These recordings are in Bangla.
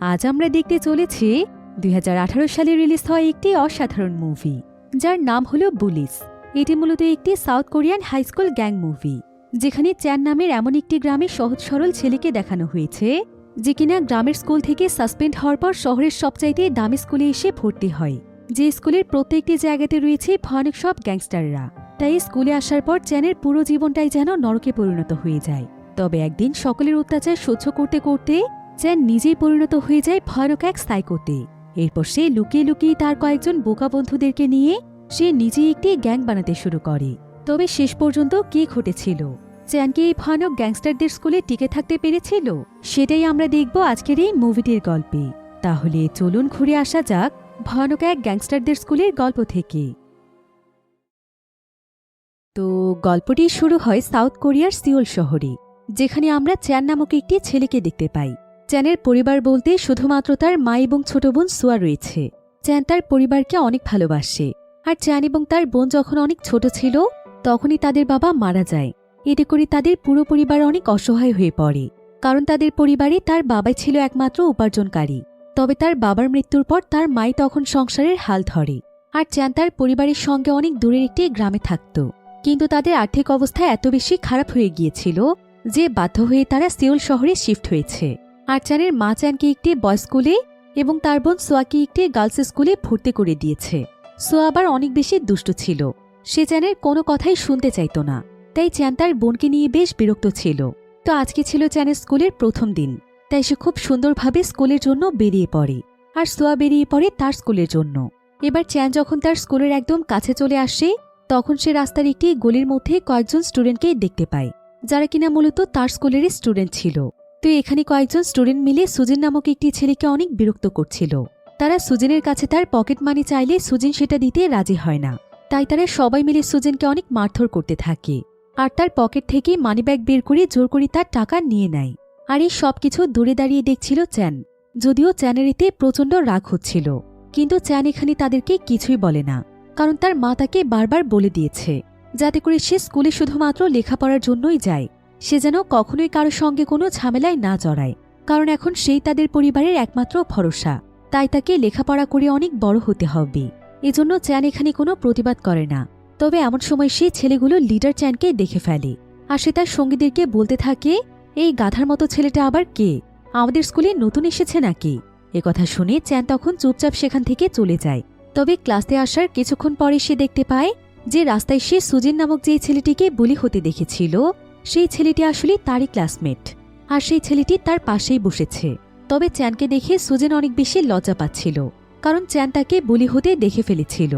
আজ আমরা দেখতে চলেছি 2018 সালে রিলিজ হওয়া একটি অসাধারণ মুভি, যার নাম হলো বুলিস। এটি মূলত একটি South Korean high school gang movie, যেখানে চ্যান নামের এমন একটি গ্রামে সহজ সরল ছেলেকে দেখানো হয়েছে, যে কিনা গ্রামের স্কুল থেকে সাসপেন্ড হওয়ার পর শহরের সবচাইতে দামি স্কুলে এসে ভর্তি হয়, যে স্কুলের প্রত্যেকটি জায়গাতে রয়েছে ভয়ানক সব গ্যাংস্টাররা। তাই স্কুলে আসার পর চ্যানের পুরো জীবনটাই যেন নরকে পরিণত হয়ে যায়। তবে একদিন সকলের অত্যাচার সহ্য করতে করতে চ্যান নিজেই পরিণত হয়ে যায় ভয়ানক এক সাইকোতে। এরপর সে লুকিয়ে লুকিয়ে তার কয়েকজন বোকা বন্ধুদেরকে নিয়ে সে নিজেই একটি গ্যাং বানাতে শুরু করে। তবে শেষ পর্যন্ত কি ঘটেছিল, চ্যান কি এই ভয়ানক গ্যাংস্টারদের স্কুলে টিকে থাকতে পেরেছিল, সেটাই আমরা দেখব আজকের এই মুভিটির গল্পে। তাহলে চলুন ঘুরে আসা যাক ভয়ানক এক গ্যাংস্টারদের স্কুলের গল্প থেকে। তো গল্পটি শুরু হয় সাউথ কোরিয়ার সিওল শহরে, যেখানে আমরা চ্যান নামক একটি ছেলেকে দেখতে পাই। চ্যানের পরিবার বলতে শুধুমাত্র তার মা এবং ছোট বোন সুয়া রয়েছে। চ্যান তার পরিবারকে অনেক ভালোবাসে, আর চ্যান এবং তার বোন যখন অনেক ছোট ছিল তখনই তাদের বাবা মারা যায়। এতে করে তাদের পুরো পরিবার অনেক অসহায় হয়ে পড়ে, কারণ তাদের পরিবারে তার বাবাই ছিল একমাত্র উপার্জনকারী। তবে তার বাবার মৃত্যুর পর তার মাই তখন সংসারের হাল ধরে, আর চ্যান তার পরিবারের সঙ্গে অনেক দূরের একটি গ্রামে থাকত। কিন্তু তাদের আর্থিক অবস্থা এত বেশি খারাপ হয়ে গিয়েছিল যে বাধ্য হয়ে তারা সিওল শহরে শিফট হয়েছে। আর চ্যানের মা চ্যানকে একটি বয়েজ স্কুলে এবং তার বোন সোয়াকে একটি গার্লস স্কুলে ভর্তি করে দিয়েছে। সোয়া আবার অনেক বেশি দুষ্ট ছিল, সে চ্যানের কোনো কথাই শুনতে চাইত না। তাই চ্যান তার বোনকে নিয়ে বেশ বিরক্ত ছিল। তো আজকে ছিল চ্যানের স্কুলের প্রথম দিন, তাই সে খুব সুন্দরভাবে স্কুলের জন্য বেরিয়ে পড়ে, আর সোয়া বেরিয়ে পড়ে তার স্কুলের জন্য। এবার চ্যান যখন তার স্কুলের একদম কাছে চলে আসে, তখন সে রাস্তার একটি গলির মধ্যে কয়েকজন স্টুডেন্টকে দেখতে পায়, যারা কিনা মূলত তার স্কুলেরই স্টুডেন্ট ছিল। তো এখানে কয়েকজন স্টুডেন্ট মিলে সুজিন নামক একটি ছেলেকে অনেক বিরক্ত করছিল। তারা সুজিনের কাছে তার পকেট মানি চাইলে সুজিন সেটা দিতে রাজি হয় না, তাই তারা সবাই মিলে সুজিনকে অনেক মারধর করতে থাকে, আর তার পকেট থেকে মানিব্যাগ বের করে জোর করে তার টাকা নিয়ে নেয়। আর এই সবকিছু দূরে দাঁড়িয়ে দেখছিল চ্যান, যদিও চ্যানের এতে প্রচণ্ড রাগ হচ্ছিল। কিন্তু চ্যান এখানে তাদেরকে কিছুই বলে না, কারণ তার মা তাকে বারবার বলে দিয়েছে যাতে করে সে স্কুলে শুধুমাত্র লেখাপড়ার জন্যই যায়, সে যেন কখনোই কারোর সঙ্গে কোনো ঝামেলায় না জড়ায়, কারণ এখন সেই তাদের পরিবারের একমাত্র ভরসা। তাই তাকে লেখাপড়া করে অনেক বড় হতে হবে। এজন্য চ্যান এখানে কোনো প্রতিবাদ করে না। তবে এমন সময় সেই ছেলেগুলো লিডার চ্যানকে দেখে ফেলে, আর সে তার সঙ্গীদেরকে বলতে থাকে, এই গাধার মতো ছেলেটা আবার কে, আমাদের স্কুলে নতুন এসেছে নাকি? একথা শুনে চ্যান তখন চুপচাপ সেখান থেকে চলে যায়। তবে ক্লাসে আসার কিছুক্ষণ পরে সে দেখতে পায় যে রাস্তায় সে সুজিন নামক যে ছেলেটিকে বুলি হতে দেখেছিল, সেই ছেলেটি আসলে তারই ক্লাসমেট, আর সেই ছেলেটি তার পাশেই বসেছে। তবে চ্যানকে দেখে সুজিন অনেক বেশি লজ্জা পাচ্ছিল, কারণ চ্যান তাকে বুলি হতে দেখে ফেলেছিল।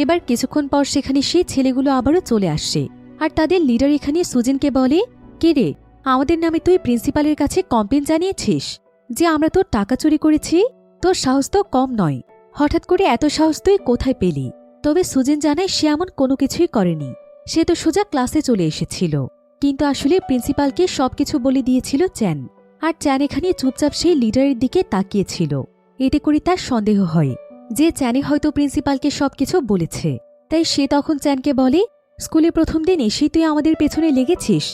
এবার কিছুক্ষণ পর সেখানে সেই ছেলেগুলো আবারও চলে আসে, আর তাদের লিডার এখানে সুজিনকে বলে, কে রে, আমাদের নামে তুই প্রিন্সিপালের কাছে কমপ্লেন জানিয়েছিস যে আমরা তোর টাকা চুরি করেছি? তোর সাহস তো কম নয়, হঠাৎ করে এত সাহস তুই কোথায় পেলি? তবে সুজিন জানায় সে এমন কোনো কিছুই করেনি, সে তো সোজা ক্লাসে চলে এসেছিল। কিন্তু আসলে প্রিন্সিপালকে সবকিছু বলে দিয়েছিল চ্যান, আর চ্যান এখানে চুপচাপ সেই লিডারের দিকে তাকিয়েছিল। এতে করে তার সন্দেহ হয় যে চ্যানে হয়তো প্রিন্সিপালকে সবকিছু বলেছে। তাই সে তখন চ্যানকে বলে, স্কুলে প্রথম দিন এসেই তুই আমাদের পেছনে লেগেছিস,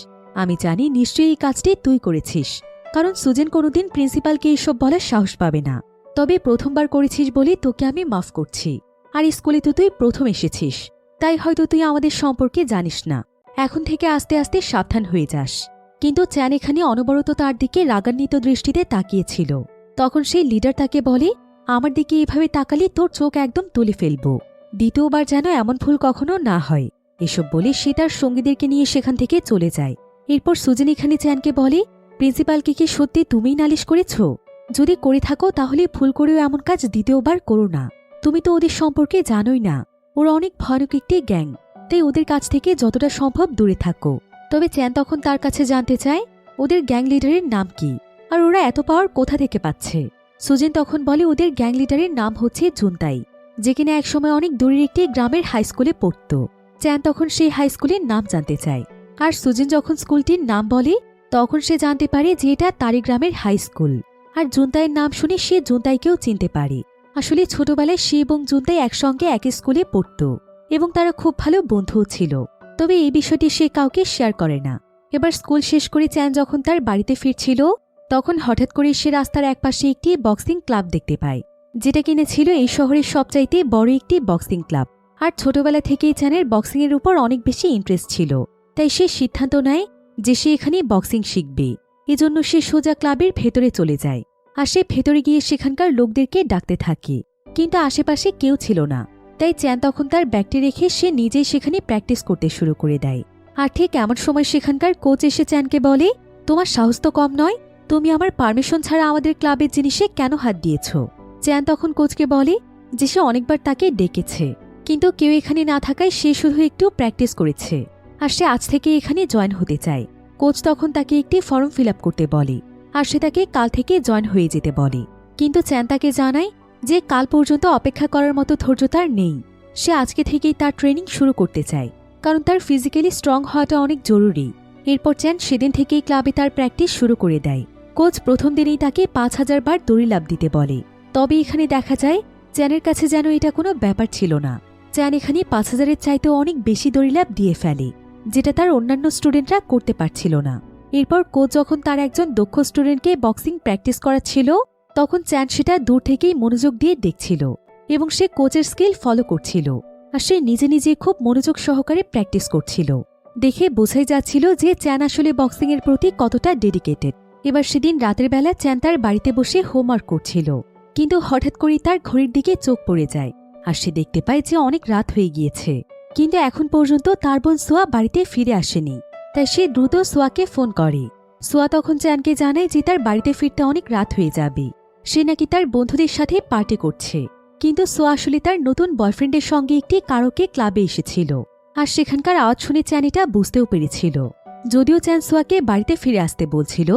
আমি জানি নিশ্চয়ই এই কাজটি তুই করেছিস, কারণ সুজিন কোনোদিন প্রিন্সিপালকে এইসব বলার সাহস পাবে না। তবে প্রথমবার করেছিস বলে তোকে আমি মাফ করছি, আর স্কুলে তো তুই প্রথম এসেছিস, তাই হয়তো তুই আমাদের সম্পর্কে জানিস না, এখন থেকে আস্তে আস্তে সাবধান হয়ে যাস। কিন্তু চ্যান এখানে অনবরত তার দিকে রাগান্বিত দৃষ্টিতে তাকিয়েছিল। তখন সেই লিডার তাকে বলে, আমার দিকে এভাবে তাকালে তোর চোখ একদম তুলে ফেলব, দ্বিতীয়বার যেন এমন ভুল কখনো না হয়। এসব বলে সে তার সঙ্গীদেরকে নিয়ে সেখান থেকে চলে যায়। এরপর সুজিন এখানে চ্যানকে বলে, প্রিন্সিপালকে কি সত্যি তুমিই নালিশ করেছ? যদি করে থাকো তাহলে ভুল করেও এমন কাজ দ্বিতীয়বার করো না। তুমি তো ওদের সম্পর্কে জানোই না, ওরা অনেক ভয়ানক একটি গ্যাং, তাই ওদের কাছ থেকে যতটা সম্ভব দূরে থাকো। তবে চ্যান তখন তার কাছে জানতে চায় ওদের গ্যাং লিডারের নাম কি, আর ওরা এত পাওয়ার কোথা থেকে পাচ্ছে। সুজিন তখন বলে ওদের গ্যাং লিডারের নাম হচ্ছে জুনতাই, যে কিনা একসময় অনেক দূরের একটি গ্রামের হাই স্কুলে পড়ত। চ্যান তখন সেই হাই স্কুলের নাম জানতে চায়, আর সুজিন যখন স্কুলটির নাম বলে তখন সে জানতে পারে যে এটা তারই গ্রামের হাই স্কুল। আর জুনতাইয়ের নাম শুনে সে জুনতাইকেও চিনতে পারে। আসলে ছোটবেলায় সে এবং জুনতাই একসঙ্গে একই স্কুলে পড়ত এবং তারা খুব ভালো বন্ধুও ছিল। তবে এই বিষয়টি সে কাউকে শেয়ার করে না। এবার স্কুল শেষ করে চ্যান যখন তার বাড়িতে ফিরছিল তখন হঠাৎ করে সে রাস্তার একপাশে একটি বক্সিং ক্লাব দেখতে পায়, যেটা কিনে ছিল এই শহরের সবচাইতে বড় একটি বক্সিং ক্লাব। আর ছোটবেলা থেকেই চ্যানের বক্সিংয়ের উপর অনেক বেশি ইন্টারেস্ট ছিল, তাই সে সিদ্ধান্ত নেয় যে সে এখানে বক্সিং শিখবে। এজন্য সে সোজা ক্লাবের ভেতরে চলে যায়। আর সে ভেতরে গিয়ে সেখানকার লোকদেরকে ডাকতে থাকে, কিন্তু আশেপাশে কেউ ছিল না। তাই চ্যান তখন তার ব্যাগটি রেখে সে নিজেই সেখানে প্র্যাকটিস করতে শুরু করে দেয়। আর ঠিক এমন সময় সেখানকার কোচ এসে চ্যানকে বলে, তোমার সাহস তো কম নয়, তুমি আমার পারমিশন ছাড়া আমাদের ক্লাবের জিনিসে কেন হাত দিয়েছ? চ্যান তখন কোচকে বলে যে সে অনেকবার তাকে ডেকেছে, কিন্তু কেউ এখানে না থাকায় সে শুধু একটু প্র্যাকটিস করেছে, আর সে আজ থেকে এখানে জয়েন হতে চায়। কোচ তখন তাকে একটি ফর্ম ফিল আপ করতে বলে, আর সে তাকে কাল থেকে জয়েন হয়ে যেতে বলে। কিন্তু চ্যান তাকে জানায় যে কাল পর্যন্ত অপেক্ষা করার মতো ধৈর্য তার নেই। সে আজকে থেকেই তার ট্রেনিং শুরু করতে চায়, কারণ তার ফিজিক্যালি স্ট্রং হওয়াটা অনেক জরুরি। এরপর চ্যান সেদিন থেকেই ক্লাবে তার প্র্যাকটিস শুরু করে দেয়। কোচ প্রথম দিনেই তাকে ৫,০০০ বার দড়ি লাফ দিতে বলে, তবে এখানে দেখা যায় চ্যানের কাছে যেন এটা কোনো ব্যাপার ছিল না। চ্যান এখানে ৫,০০০-এর চাইতেও অনেক বেশি দড়ি লাফ দিয়ে ফেলে, যেটা তার অন্যান্য স্টুডেন্টরা করতে পারছিল না। এরপর কোচ যখন তার একজন দক্ষ স্টুডেন্টকে বক্সিং প্র্যাকটিস করাচ্ছিল, তখন চ্যান সেটা দূর থেকেই মনোযোগ দিয়ে দেখছিল এবং সে কোচের স্কিল ফলো করছিল। আর সে নিজে নিজে খুব মনোযোগ সহকারে প্র্যাকটিস করছিল। দেখে বোঝাই যাচ্ছিল যে চ্যান আসলে বক্সিংয়ের প্রতি কতটা ডেডিকেটেড। এবার সেদিন রাতের বেলা চ্যান তার বাড়িতে বসে হোমওয়ার্ক করছিল, কিন্তু হঠাৎ করেই তার ঘড়ির দিকে চোখ পড়ে যায়। আর সে দেখতে পায় যে অনেক রাত হয়ে গিয়েছে, কিন্তু এখন পর্যন্ত তার বোন সোয়া বাড়িতে ফিরে আসেনি। তাই সে দ্রুত সোয়াকে ফোন করে। সোয়া তখন চ্যানকে জানায় যে তার বাড়িতে ফিরতে অনেক রাত হয়ে যাবে, সে নাকি তার বন্ধুদের সাথে পার্টি করছে। কিন্তু সোয়া আসলে তার নতুন বয়ফ্রেন্ডের সঙ্গে একটি কারাওকে ক্লাবে এসেছিল, আর সেখানকার আওয়াজ শুনে চ্যান এটা বুঝতেও পেরেছিল। যদিও চ্যান সোয়াকে বাড়িতে ফিরে আসতে বলছিল,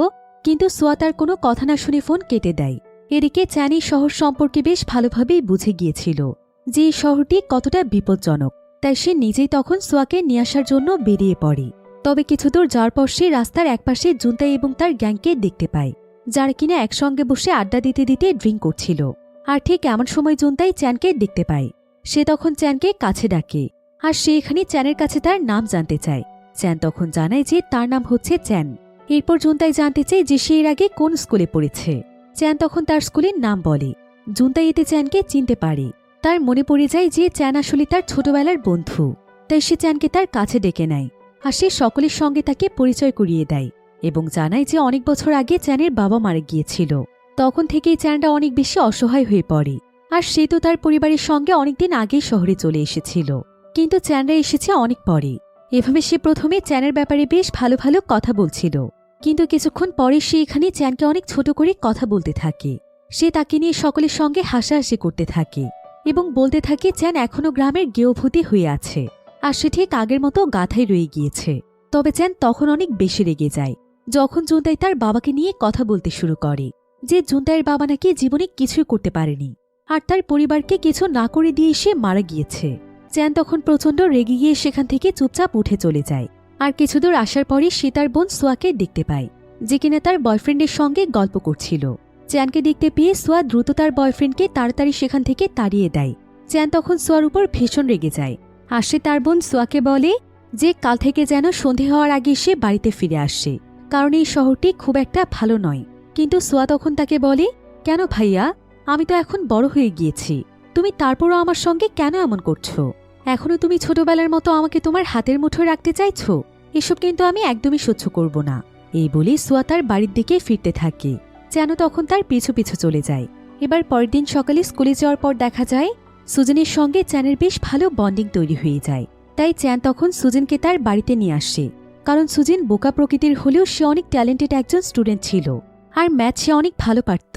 কিন্তু সোয়া তার কোনো কথা না শুনে ফোন কেটে দেয়। এদিকে চ্যান এই শহর সম্পর্কে বেশ ভালোভাবেই বুঝে গিয়েছিল যে এই শহরটি কতটা বিপজ্জনক। তাই সে নিজেই তখন সোয়াকে নিয়ে আসার জন্য বেরিয়ে পড়ে। তবে কিছু দূর যাওয়ার পর সে রাস্তার একপাশে জুনতাই এবং তার গ্যাংকে দেখতে পায়, যারা কিনা একসঙ্গে বসে আড্ডা দিতে দিতে ড্রিঙ্ক করছিল। আর ঠিক এমন সময় জুনতাই চ্যানকে দেখতে পায়। সে তখন চ্যানকে কাছে ডাকে, আর সে এখানে চ্যানের কাছে তার নাম জানতে চায়। চ্যান তখন জানায় যে তার নাম হচ্ছে চ্যান। এরপর জুনতাই জানতে চায় যে সে এর আগে কোন স্কুলে পড়েছে। চ্যান তখন তার স্কুলের নাম বলে। জুনতাই এতে চ্যানকে চিনতে পারে। তার মনে পড়ে যায় যে চ্যান আসলে তার ছোটবেলার বন্ধু, তাই সে চ্যানকে তার কাছে ডেকে নেয়। আর সে সকলের সঙ্গে তাকে পরিচয় করিয়ে দেয় এবং জানায় যে অনেক বছর আগে চ্যানের বাবা মারা গিয়েছিল। তখন থেকেই চ্যানটা অনেক বেশি অসহায় হয়ে পড়ে। আর সে তো তার পরিবারের সঙ্গে অনেকদিন আগেই শহরে চলে এসেছিল, কিন্তু চ্যানরা এসেছে অনেক পরে। এভাবে সে প্রথমে চ্যানের ব্যাপারে বেশ ভালো ভালো কথা বলছিল, কিন্তু কিছুক্ষণ পরে সে এখানে চ্যানকে অনেক ছোট করে কথা বলতে থাকে। সে তাকে নিয়ে সকলের সঙ্গে হাসাহাসি করতে থাকে এবং বলতে থাকে চ্যান এখনও গ্রামের গেয়ভূতি হয়ে আছে, আর সে ঠিক আগের মতো গাথায় রয়ে গিয়েছে। তবে চ্যান তখন অনেক বেশি রেগে যায় যখন জুনতাই তার বাবাকে নিয়ে কথা বলতে শুরু করে যে জুনতাইয়ের বাবা নাকি জীবনে কিছুই করতে পারেনি, আর তার পরিবারকে কিছু না করে দিয়ে সে মারা গিয়েছে। চ্যান তখন প্রচণ্ড রেগে গিয়ে সেখান থেকে চুপচাপ উঠে চলে যায়। আর কিছুদূর আসার পরে সে তার বোন সোয়াকে দেখতে পায়, যে কিনা তার বয়ফ্রেন্ডের সঙ্গে গল্প করছিল। চ্যানকে দেখতে পেয়ে সোয়া দ্রুত তার বয়ফ্রেন্ডকে তাড়াতাড়ি সেখান থেকে তাড়িয়ে দেয়। চ্যান তখন সোয়ার উপর ভীষণ রেগে যায়। আর সে তার বোন সোয়াকে বলে যে কাল থেকে যেন সন্ধে হওয়ার আগে সে বাড়িতে ফিরে আসে, কারণ এই শহরটি খুব একটা ভালো নয়। কিন্তু সোয়া তখন তাকে বলে, কেন ভাইয়া, আমি তো এখন বড় হয়ে গিয়েছি, তুমি তারপরও আমার সঙ্গে কেন এমন করছো? এখনও তুমি ছোটবেলার মতো আমাকে তোমার হাতের মুঠোয় রাখতে চাইছো? এসব কিন্তু আমি একদমই সহ্য করব না। এই বলে সোয়া তার বাড়ির দিকে ফিরতে থাকে। চ্যানও তখন তার পিছু পিছু চলে যায়। এবার পরের দিন সকালে স্কুলে যাওয়ার পর দেখা যায় সুজেনের সঙ্গে চ্যানের বেশ ভালো বন্ডিং তৈরি হয়ে যায়। তাই চ্যান তখন সুজেনকে তার বাড়িতে নিয়ে আসে, কারণ সুজেন বোকা প্রকৃতির হলেও সে অনেক ট্যালেন্টেড একজন স্টুডেন্ট ছিল, আর ম্যাথ সে অনেক ভালো পারত।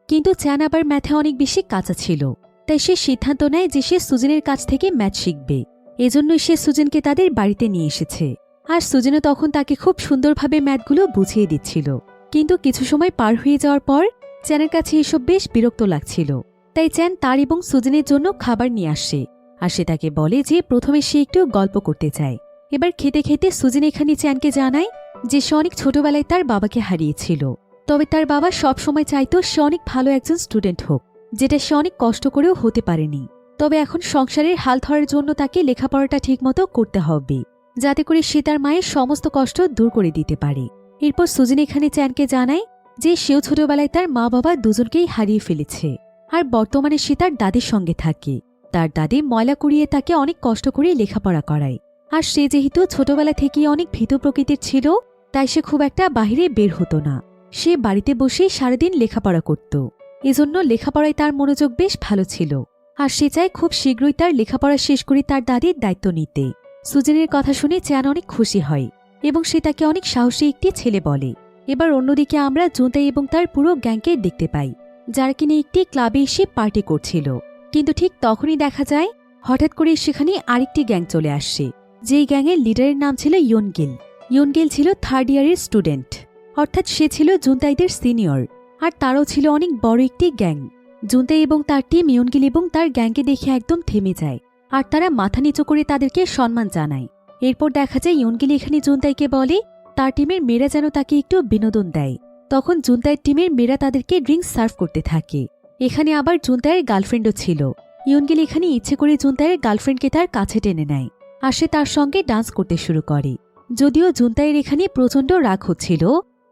কিন্তু চ্যান আবার ম্যাথে অনেক বেশি কাঁচা ছিল, তাই সে সিদ্ধান্ত নেয় যে সে সুজেনের কাছ থেকে ম্যাথ শিখবে। এজন্যই সে সুজেনকে তাদের বাড়িতে নিয়ে এসেছে। আর সুজেনও তখন তাকে খুব সুন্দরভাবে ম্যাথগুলো বুঝিয়ে দিচ্ছিল। কিন্তু কিছু সময় পার হয়ে যাওয়ার পর চ্যানের কাছে এসব বেশ বিরক্ত লাগছিল। তাই চ্যান তার এবং সুজেনের জন্য খাবার নিয়ে আসে, আর সে তাকে বলে যে প্রথমে সে একটু গল্প করতে চায়। এবার খেতে খেতে সুজেন এখানে চ্যানকে জানায় যে সে অনেক ছোটবেলায় তার বাবাকে হারিয়েছিল, তবে তার বাবা সব সময় চাইতো সে অনেক ভালো একজন স্টুডেন্ট হোক, যেটা সে অনেক কষ্ট করেও হতে পারেনি। তবে এখন সংসারের হাল ধরার জন্য তাকে লেখাপড়াটা ঠিকমতো করতে হবে, যাতে করে সে তার মায়ের সমস্ত কষ্ট দূর করে দিতে পারে। এরপর সুজেন এখানে চ্যানকে জানায় যে সেও ছোটবেলায় তার মা বাবা দুজনকেই হারিয়ে ফেলেছে, আর বর্তমানে সে তার দাদির সঙ্গে থাকে। তার দাদি ময়লা কুড়িয়ে তাকে অনেক কষ্ট করে লেখাপড়া করায়। আর সে যেহেতু ছোটবেলা থেকেই অনেক ভীতু প্রকৃতির ছিল, তাই সে খুব একটা বাহিরে বের হতো না। সে বাড়িতে বসেই সারাদিন লেখাপড়া করত। এজন্য লেখাপড়ায় তার মনোযোগ বেশ ভালো ছিল, আর সে চায় খুব শীঘ্রই তার লেখাপড়া শেষ করে তার দাদির দায়িত্ব নিতে। সুজেনের কথা শুনে চ্যান অনেক খুশি হয় এবং সে তাকে অনেক সাহসী একটি ছেলে বলে। এবার অন্যদিকে আমরা জুনতাই এবং তার পুরো গ্যাংকে দেখতে পাই, যারা কিনা একটি ক্লাবে এসে পার্টি করছিল। কিন্তু ঠিক তখনই দেখা যায় হঠাৎ করে সেখানে আরেকটি গ্যাং চলে আসছে, যেই গ্যাংয়ের লিডারের নাম ছিল ইয়নগিল। ইয়নগিল ছিল 3rd ইয়ারের স্টুডেন্ট, অর্থাৎ সে ছিল জুনতাইদের সিনিয়র, আর তারও ছিল অনেক বড় একটি গ্যাং। জুনতাই এবং তার টিম ইয়নগিল এবং তার গ্যাংকে দেখে একদম থেমে যায়, আর তারা মাথা নিচু করে তাদেরকে সম্মান জানায়। এরপর দেখা যায় ইয়নগিল এখানে জুনতাইকে বলে তার টিমের মেয়েরা যেন তাকে একটু বিনোদন দেয়। তখন জুনতাইয়ের টিমের মেয়েরা তাদেরকে ড্রিঙ্কস সার্ভ করতে থাকে। এখানে আবার জুনতাইয়ের গার্লফ্রেন্ডও ছিল। ইয়নগিল এখানে ইচ্ছে করে জুনতাইয়ের গার্লফ্রেন্ডকে তার কাছে টেনে নেয়, আর সে তার সঙ্গে ডান্স করতে শুরু করে। যদিও জুনতাইয়ের এখানে প্রচণ্ড রাগ হচ্ছিল,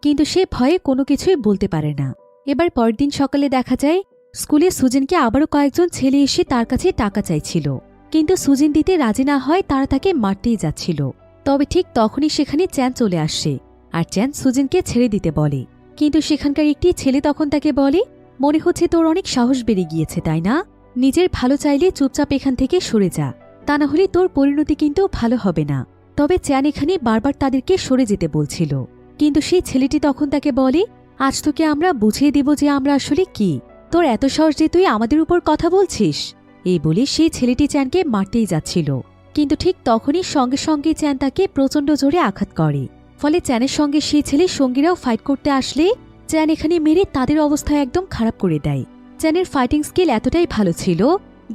কিন্তু সে ভয়ে কোনো কিছুই বলতে পারে না। এবার পরের দিন সকালে দেখা যায় স্কুলে সুজিনকে আবারও কয়েকজন ছেলে এসে তার কাছে টাকা চাইছিল, কিন্তু সুজিন দিতে রাজি না হয় তারা তাকে মারতেই যাচ্ছিল। তবে ঠিক তখনই সেখানে চ্যান চলে আসে, আর চ্যান সুজিনকে ছেড়ে দিতে বলে। কিন্তু সেখানকার একটি ছেলে তখন তাকে বলে, মনে হচ্ছে তোর অনেক সাহস বেড়ে গিয়েছে তাই না? নিজের ভালো চাইলে চুপচাপ এখান থেকে সরে যা, তা না হলে তোর পরিণতি কিন্তু ভালো হবে না। তবে চ্যান এখানে বারবার তাদেরকে সরে যেতে বলছিল, কিন্তু সেই ছেলেটি তখন তাকে বলে, আজ তোকে আমরা বুঝিয়ে দেব যে আমরা আসলে কি। তোর এত সাহস যে তুই আমাদের উপর কথা বলছিস? এই বলে সেই ছেলেটি চ্যানকে মারতেই যাচ্ছিল, কিন্তু ঠিক তখনই সঙ্গে সঙ্গে চ্যান তাকে প্রচণ্ড জোরে আঘাত করে। ফলে চ্যানের সঙ্গে সেই ছেলে সঙ্গীরাও ফাইট করতে আসলে চ্যান এখানে মেরে তাদের অবস্থা একদম খারাপ করে দেয়। চ্যানের ফাইটিং স্কিল এতটাই ভালো ছিল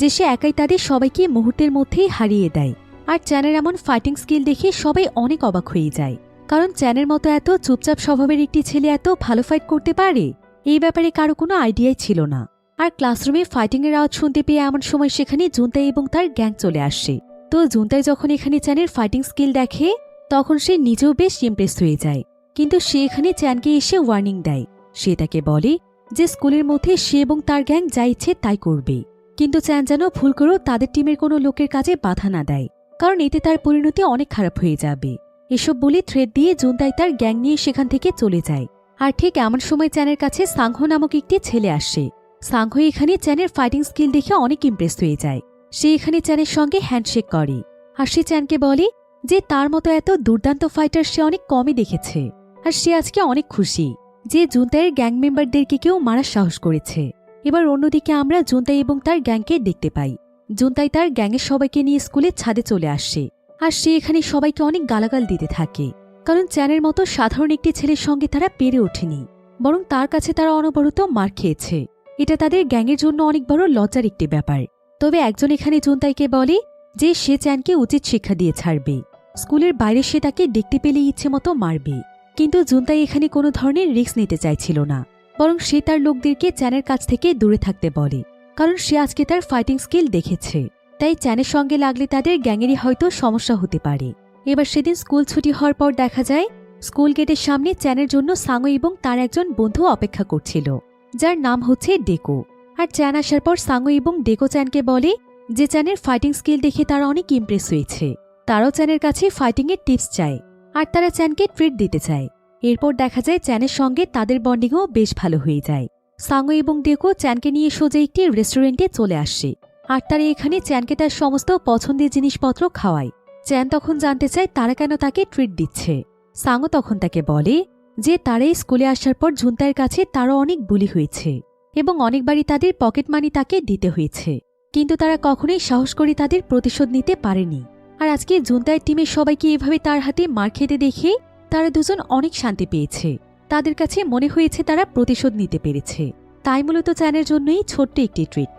যে সে একাই তাদের সবাইকে মুহূর্তের মধ্যেই হারিয়ে দেয়। আর চ্যানের এমন ফাইটিং স্কিল দেখে সবাই অনেক অবাক হয়ে যায়, কারণ চ্যানের মতো এত চুপচাপ স্বভাবের একটি ছেলে এত ভালো ফাইট করতে পারে, এই ব্যাপারে কারো কোনো আইডিয়াই ছিল না। আর ক্লাসরুমে ফাইটিংয়ের আওয়াজ শুনতে পেয়ে এমন সময় সেখানে জুনতাই এবং তার গ্যাং চলে আসে। তো জুনতাই যখন এখানে চ্যানের ফাইটিং স্কিল দেখে তখন সে নিজেও বেশ ইমপ্রেস হয়ে যায়, কিন্তু সে এখানে চ্যানকে এসে ওয়ার্নিং দেয়। সে তাকে বলে যে স্কুলের মধ্যে সে এবং তার গ্যাং যা ইচ্ছে তাই করবে, কিন্তু চ্যান যেন ভুল করেও তাদের টিমের কোনো লোকের কাজে বাধা না দেয়, কারণ এতে তার পরিণতি অনেক খারাপ হয়ে যাবে। এসব বলে থ্রেড দিয়ে জুনতাই তার গ্যাং নিয়ে সেখান থেকে চলে যায়। আর ঠিক এমন সময় চ্যানের কাছে সাংহো নামক একটি ছেলে আসে। সাংহো এখানে চ্যানের ফাইটিং স্কিল দেখে অনেক ইমপ্রেস হয়ে যায়। সে এখানে চ্যানের সঙ্গে হ্যান্ডশেক করে, আর সে চ্যানকে বলে যে তার মতো এত দুর্দান্ত ফাইটার সে অনেক কমই দেখেছে, আর সে আজকে অনেক খুশি যে জুনতাইয়ের গ্যাং মেম্বারদেরকে কেউ মারার সাহস করেছে। এবার অন্যদিকে আমরা জুনতাই এবং তার গ্যাংকে দেখতে পাই। জুনতাই তার গ্যাংয়ের সবাইকে নিয়ে স্কুলের ছাদে চলে আসে, আর সে এখানে সবাইকে অনেক গালাগাল দিতে থাকে, কারণ চ্যানের মতো সাধারণ একটি ছেলের সঙ্গে তারা পেরে ওঠেনি, বরং তার কাছে তারা অনবরত মার খেয়েছে। এটা তাদের গ্যাংয়ের জন্য অনেক বড় লজ্জার একটি ব্যাপার। তবে একজন এখানে জুনতাইকে বলে যে সে চ্যানকে উচিত শিক্ষা দিয়ে ছাড়বে, স্কুলের বাইরে সে তাকে দেখতে পেলে ইচ্ছে মতো মারবে। কিন্তু জুনতাই এখানে কোনো ধরনের রিস্ক নিতে চাইছিল না, বরং সে তার লোকদেরকে চ্যানের কাছ থেকে দূরে থাকতে বলে, কারণ সে আজকে তার ফাইটিং স্কিল দেখেছে, তাই চ্যানের সঙ্গে লাগলে তাদের গ্যাংয়েরই হয়তো সমস্যা হতে পারে। এবার সেদিন স্কুল ছুটি হওয়ার পর দেখা যায় স্কুল গেটের সামনে চ্যানের জন্য সাংও এবং তার একজন বন্ধু অপেক্ষা করছিল, যার নাম হচ্ছে ডেকো। আর চ্যান আসার পর সাংও এবং ডেকো চ্যানকে বলে যে চ্যানের ফাইটিং স্কিল দেখে তারা অনেক ইমপ্রেস হয়েছে, তারাও চ্যানের কাছে ফাইটিংয়ের টিপস চায়, আর তারা চ্যানকে ট্রিট দিতে চায়। এরপর দেখা যায় চ্যানের সঙ্গে তাদের বন্ডিংও বেশ ভালো হয়ে যায়। সাংও এবং ডেকো চ্যানকে নিয়ে সোজা একটি রেস্টুরেন্টে চলে আসে, আর তারা এখানে চ্যানকে তার সমস্ত পছন্দের জিনিসপত্র খাওয়ায়। চ্যান তখন জানতে চায় তারা কেন তাকে ট্রিট দিচ্ছে। সাংও তখন তাকে বলে যে তারা এই স্কুলে আসার পর জুনতাইয়ের কাছে তারা অনেক বুলি হয়েছে এবং অনেকবারই তাদের পকেট মানি তাকে দিতে হয়েছে, কিন্তু তারা কখনোই সাহস করে তাদের প্রতিশোধ নিতে পারেনি। আর আজকে জুনতাইয়ের টিমের সবাইকে এভাবে তার হাতে মার খেতে দেখে তারা দুজন অনেক শান্তি পেয়েছে। তাদের কাছে মনে হয়েছে তারা প্রতিশোধ নিতে পেরেছে, তাই মূলত চ্যানের জন্যই ছোট্ট একটি ট্রিট।